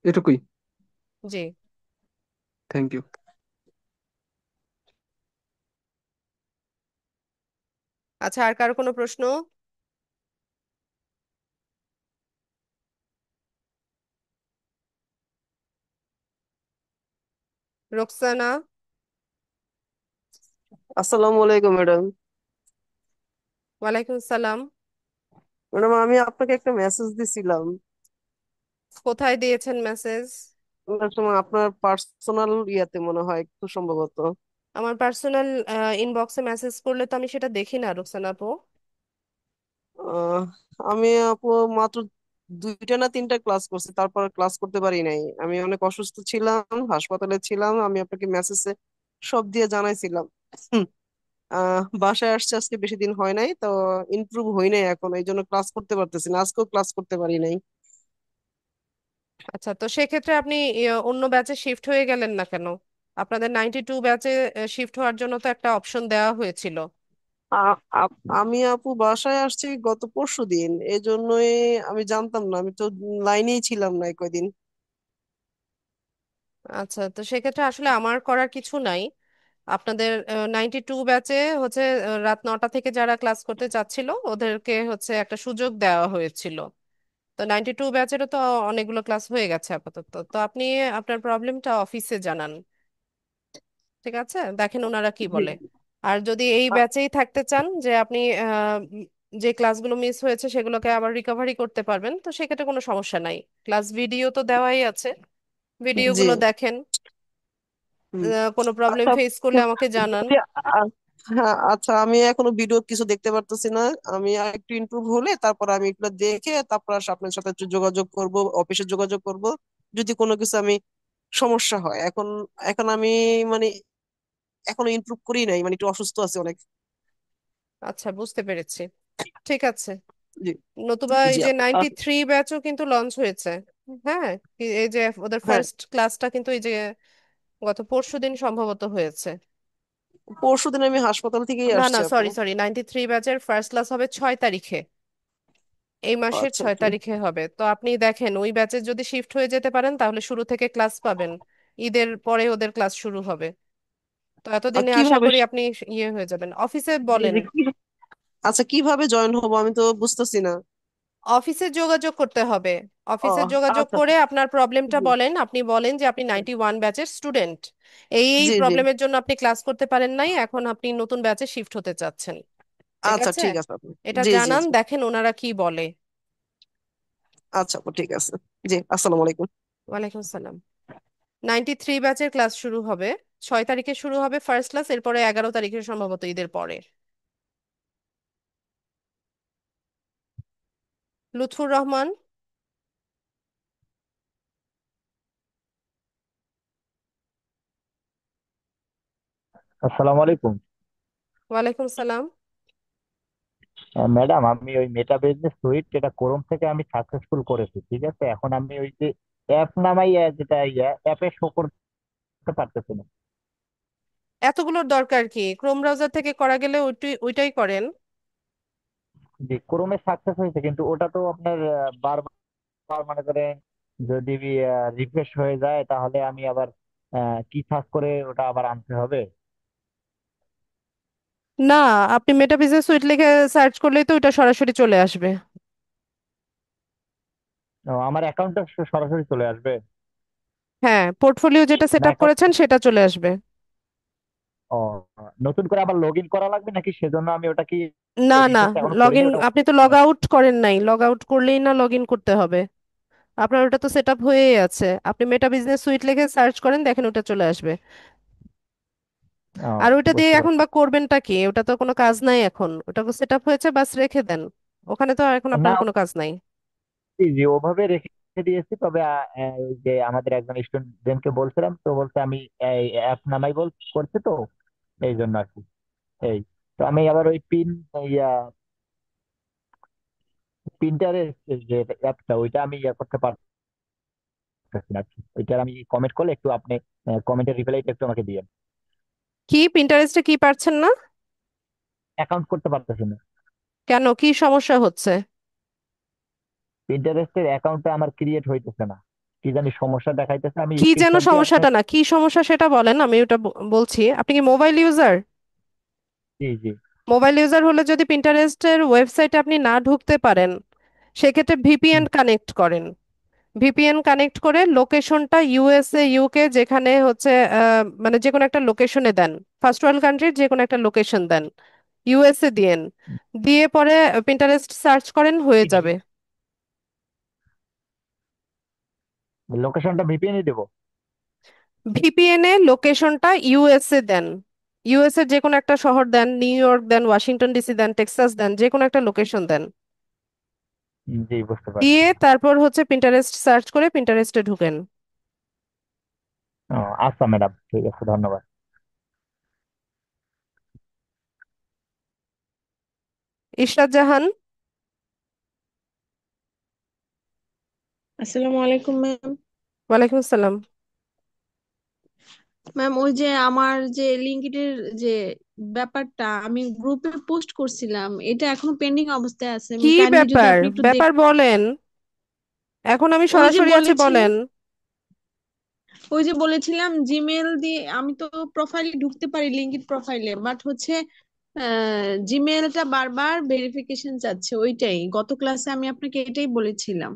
এটুকুই। জি। Thank you. আচ্ছা, আর কারো কোনো প্রশ্ন? রোকসানা। আসসালামু আলাইকুম ম্যাডাম। ওয়ালাইকুম সালাম। ম্যাডাম আমি আপনাকে একটা মেসেজ দিছিলাম। কোথায় দিয়েছেন মেসেজ? ওটার সময় আপনার পার্সোনাল ইয়াতে মনে হয় একটু সম্ভবত। আমার পার্সোনাল ইনবক্সে মেসেজ করলে তো আমি সেটা দেখি না রোকসানা আপু। আহ, আমি আপু মাত্র 2টা না 3টা ক্লাস করছি, তারপর ক্লাস করতে পারি নাই। আমি অনেক অসুস্থ ছিলাম, হাসপাতালে ছিলাম। আমি আপনাকে মেসেজে সব দিয়ে জানাইছিলাম। হুম, বাসায় আসছে আজকে, বেশি দিন হয় নাই তো, ইমপ্রুভ হই নাই এখন, এই জন্য ক্লাস করতে পারতেছি না, আজকেও ক্লাস করতে পারি নাই। আচ্ছা, তো সেক্ষেত্রে আপনি অন্য ব্যাচে শিফট হয়ে গেলেন না কেন? আপনাদের 92 ব্যাচে শিফট হওয়ার জন্য তো একটা অপশন দেওয়া হয়েছিল। আমি আপু বাসায় আসছি গত পরশুদিন, এই জন্যই আমি জানতাম না, আমি তো লাইনেই ছিলাম না এই কয়দিন। আচ্ছা, তো সেক্ষেত্রে আসলে আমার করার কিছু নাই। আপনাদের 92 ব্যাচে হচ্ছে রাত 9টা থেকে যারা ক্লাস করতে চাচ্ছিল ওদেরকে হচ্ছে একটা সুযোগ দেওয়া হয়েছিল। তো 92 ব্যাচেরও তো অনেকগুলো ক্লাস হয়ে গেছে আপাতত। তো আপনি আপনার প্রবলেমটা অফিসে জানান, ঠিক আছে? দেখেন ওনারা কি জি। বলে। আর যদি এই আ- ব্যাচেই থাকতে চান, যে আপনি যে ক্লাসগুলো মিস হয়েছে সেগুলোকে আবার রিকভারি করতে পারবেন, তো সেক্ষেত্রে কোনো সমস্যা নাই। ক্লাস ভিডিও তো দেওয়াই আছে, জি। ভিডিওগুলো দেখেন। হুম। কোনো প্রবলেম আচ্ছা, ফেস করলে আমাকে জানান। যদি হ্যাঁ, আচ্ছা, আমি এখনো ভিডিও কিছু দেখতে পারতেছি না। আমি আর একটু ইমপ্রুভ হলে তারপর আমি এগুলো দেখে তারপর আপনার সাথে একটু যোগাযোগ করব, অফিসে যোগাযোগ করব যদি কোনো কিছু আমি সমস্যা হয়। এখন এখন আমি মানে এখনো ইমপ্রুভ করি নাই, মানে একটু অসুস্থ আছি অনেক। আচ্ছা, বুঝতে পেরেছি। ঠিক আছে। জি। নতুবা এই জি যে আপু, 93 ব্যাচও কিন্তু লঞ্চ হয়েছে। হ্যাঁ, এই যে ওদের হ্যাঁ, ফার্স্ট ক্লাসটা কিন্তু এই যে গত পরশুদিন সম্ভবত হয়েছে। পরশুদিন আমি হাসপাতাল থেকেই না না, আসছি আপু। সরি সরি, 93 ব্যাচের ফার্স্ট ক্লাস হবে 6 তারিখে। এই মাসের আচ্ছা, 6 তারিখে হবে। তো আপনি দেখেন ওই ব্যাচে যদি শিফট হয়ে যেতে পারেন তাহলে শুরু থেকে ক্লাস পাবেন। ঈদের পরে ওদের ক্লাস শুরু হবে। তো আর এতদিনে আশা কিভাবে করি আপনি ইয়ে হয়ে যাবেন। অফিসে জি বলেন। জি আচ্ছা, কিভাবে জয়েন হবো আমি তো বুঝতেছি না। অফিসে যোগাযোগ করতে হবে। ও, অফিসে যোগাযোগ আচ্ছা, করে আপনার প্রবলেমটা জি বলেন। আপনি বলেন যে আপনি 91 ব্যাচের স্টুডেন্ট, এই জি জি প্রবলেমের জন্য আপনি ক্লাস করতে পারেন নাই, এখন আপনি নতুন ব্যাচে শিফট হতে চাচ্ছেন। ঠিক আচ্ছা, আছে, ঠিক আছে আপু। এটা জি জি জানান, জি দেখেন ওনারা কি বলে। আচ্ছা আপু, ঠিক আছে। জি, আসসালামু আলাইকুম। ওয়ালাইকুম সালাম। 93 ব্যাচের ক্লাস শুরু হবে 6 তারিখে, শুরু হবে ফার্স্ট ক্লাস, এরপরে 11 তারিখে সম্ভবত ঈদের পরে। লুৎফুর রহমান। আসসালামু আলাইকুম। ওয়ালাইকুম সালাম। ম্যাডাম, আমি ওই মেটা বিজনেস সুইট যেটা ক্রোম থেকে আমি সাকসেসফুল করেছি, ঠিক আছে। এখন আমি ওই যে অ্যাপ নামাই যেটা অ্যাপে শো করতে পারতেছি না। এতগুলোর দরকার কি? ক্রোম ব্রাউজার থেকে করা গেলে ওইটাই ওইটাই করেন। যে ক্রোমে সাকসেস হয়েছে, কিন্তু ওটা তো আপনার বারবার মনে করেন যদি রিফ্রেশ হয়ে যায়, তাহলে আমি আবার কি সার্চ করে ওটা আবার আনতে হবে। না, আপনি মেটা বিজনেস সুইট লিখে সার্চ করলেই তো ওটা সরাসরি চলে আসবে। ও, আমার অ্যাকাউন্টটা সরাসরি চলে আসবে? হ্যাঁ, পোর্টফোলিও যেটা সেট না আপ অ্যাকাউন্ট, করেছেন সেটা চলে আসবে। ও, নতুন করে আবার লগ ইন করা লাগবে নাকি? সেজন্য আমি ওটা কি না না, রিফ্রেশটা এখনো লগ করিনি ইন ওটা? আপনি তো লগ আউট করেন নাই, লগ আউট করলেই না লগ ইন করতে হবে। আপনার ওটা তো সেট আপ হয়েই আছে। আপনি মেটা বিজনেস সুইট লিখে সার্চ করেন, দেখেন ওটা চলে আসবে। ও, আর ওইটা দিয়ে বুঝতে এখন পারছি। বা করবেনটা কি? ওটা তো কোনো কাজ নাই এখন, ওটা সেট আপ হয়েছে, বাস রেখে দেন। ওখানে তো এখন না, আপনার কোনো কাজ নাই। জি জি, ওভাবে রেখে দিয়েছি। তবে ওই যে আমাদের একজন স্টুডেন্টকে বলছিলাম, তো বলছে আমি অ্যাপ নামাই করছে তো, এই জন্য আর কি। এই, তো আমি আবার ওই ইয়া পিন্টারেস্ট যে অ্যাপটা, ওইটা আমি করতে পারতেছি না আর কি। ওইটার আমি কমেন্ট করলে একটু আপনি কমেন্টের রিপ্লাইটা একটু আমাকে দিয়ে। কি পিন্টারেস্টে কি পারছেন না? অ্যাকাউন্ট করতে পারতেছি না। কেন, কি সমস্যা হচ্ছে? পিন্টারেস্টের অ্যাকাউন্টটা আমার ক্রিয়েট হইতেছে না, কি জানি সমস্যা দেখাইতেছে। আমি কি যেন স্ক্রিনশট দিয়ে আপনার, সমস্যাটা, না কি সমস্যা সেটা বলেন, আমি ওটা বলছি। আপনি কি মোবাইল ইউজার? জি জি মোবাইল ইউজার হলে যদি পিন্টারেস্টের ওয়েবসাইটে আপনি না ঢুকতে পারেন, সেক্ষেত্রে ভিপিএন হুম, কানেক্ট করেন। ভিপিএন কানেক্ট করে লোকেশনটা ইউএসএ, ইউকে, যেখানে হচ্ছে মানে যে কোনো একটা লোকেশনে দেন। ফার্স্ট ওয়ার্ল্ড কান্ট্রির যে কোনো একটা লোকেশন দেন, ইউএসএ দিয়েন। দিয়ে পরে পিন্টারেস্ট সার্চ করেন, হয়ে যাবে। লোকেশনটা ভিপিএনই দেবো? ভিপিএন এ লোকেশনটা ইউএসএ দেন। ইউএসএ যে কোনো একটা শহর দেন, নিউ ইয়র্ক দেন, ওয়াশিংটন ডিসি দেন, টেক্সাস দেন, যে কোনো একটা লোকেশন দেন। জি, বুঝতে পারছি। দিয়ে তারপর হচ্ছে পিন্টারেস্ট সার্চ করে পিন্টারেস্টে ঢুকেন। ও, আচ্ছা ম্যাডাম, ঠিক আছে, ধন্যবাদ। ইশরাত জাহান। আসসালামু আলাইকুম ম্যাম। ওয়ালাইকুম আসসালাম। ম্যাম, ওই যে আমার যে লিঙ্কডইনের যে ব্যাপারটা আমি গ্রুপে পোস্ট করছিলাম, এটা এখনো পেন্ডিং অবস্থায় আছে। কি কাইন্ডলি যদি ব্যাপার? আপনি একটু দেখ। ব্যাপার বলেন, এখন আমি ওই যে সরাসরি আছি, বলেছিলাম বলেন। ওই যে বলেছিলাম জিমেল দিয়ে আমি তো প্রোফাইলে ঢুকতে পারি, লিঙ্কড প্রোফাইলে, বাট হচ্ছে জিমেলটা বারবার ভেরিফিকেশন চাচ্ছে। ওইটাই গত ক্লাসে আমি আপনাকে এটাই বলেছিলাম।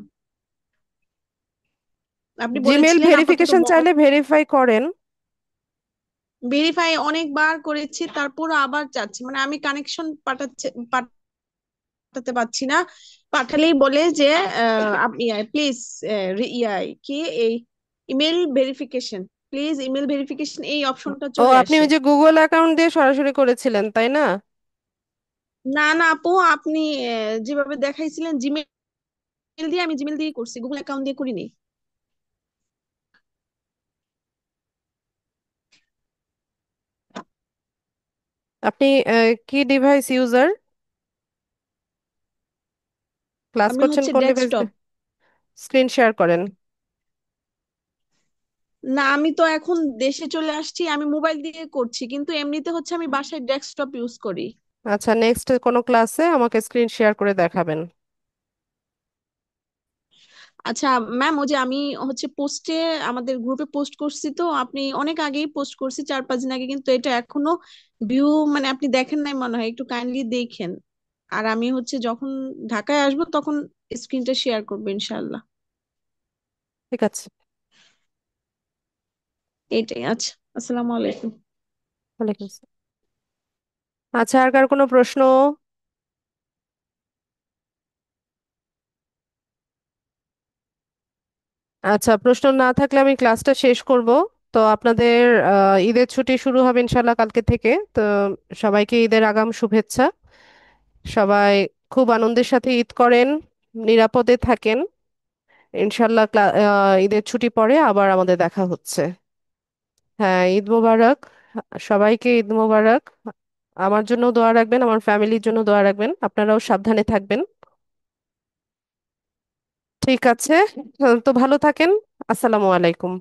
আপনি জিমেল বলেছিলেন আপাতত ভেরিফিকেশন চাইলে ভেরিফাই করেন। ভেরিফাই অনেকবার করেছি, তারপর আবার চাচ্ছে, মানে আমি কানেকশন পাঠাতে পারছি না। পাঠালেই বলে যে আপনি প্লিজ কি এই email verification. Please email verification এই অপশনটা ও, চলে আপনি আসে। ওই যে গুগল অ্যাকাউন্ট দিয়ে সরাসরি করেছিলেন তাই না? না না আপু, আপনি যেভাবে দেখাইছিলেন জিমেল দিয়ে, আমি জিমেল দিয়ে করছি, গুগল অ্যাকাউন্ট দিয়ে করিনি। আপনি কি ডিভাইস ইউজার? ক্লাস আমি করছেন হচ্ছে কোন ডিভাইস ডেস্কটপ। দিয়ে? স্ক্রিন শেয়ার করেন। না আমি তো এখন দেশে চলে আসছি, আমি মোবাইল দিয়ে করছি, কিন্তু এমনিতে হচ্ছে আমি বাসায় ডেস্কটপ ইউজ করি। আচ্ছা, নেক্সট কোনো ক্লাসে আমাকে স্ক্রিন শেয়ার করে দেখাবেন। আচ্ছা ম্যাম, ওই যে আমি হচ্ছে পোস্টে, আমাদের গ্রুপে পোস্ট করছি, তো আপনি অনেক আগেই পোস্ট করছি, 4-5 দিন আগে, কিন্তু এটা এখনো ভিউ, মানে আপনি দেখেন নাই মনে হয়, একটু কাইন্ডলি দেখেন। আর আমি হচ্ছে যখন ঢাকায় আসবো তখন স্ক্রিনটা শেয়ার করবো ইনশাল্লাহ। ঠিক আছে। এইটাই, আচ্ছা, আসসালামু আলাইকুম। ওয়ালাইকুম আসসালাম। আচ্ছা, আর কার কোনো প্রশ্ন? আচ্ছা, প্রশ্ন না থাকলে আমি ক্লাসটা শেষ করব। তো আপনাদের ঈদের ছুটি শুরু হবে ইনশাল্লাহ কালকে থেকে। তো সবাইকে ঈদের আগাম শুভেচ্ছা। সবাই খুব আনন্দের সাথে ঈদ করেন, নিরাপদে থাকেন। ইনশাল্লাহ ঈদের ছুটি পরে আবার আমাদের দেখা হচ্ছে। হ্যাঁ, ঈদ মোবারক। সবাইকে ঈদ মোবারক। আমার জন্য দোয়া রাখবেন, আমার ফ্যামিলির জন্য দোয়া রাখবেন, আপনারাও সাবধানে থাকবেন। ঠিক আছে। তো ভালো থাকেন। আসসালামু আলাইকুম।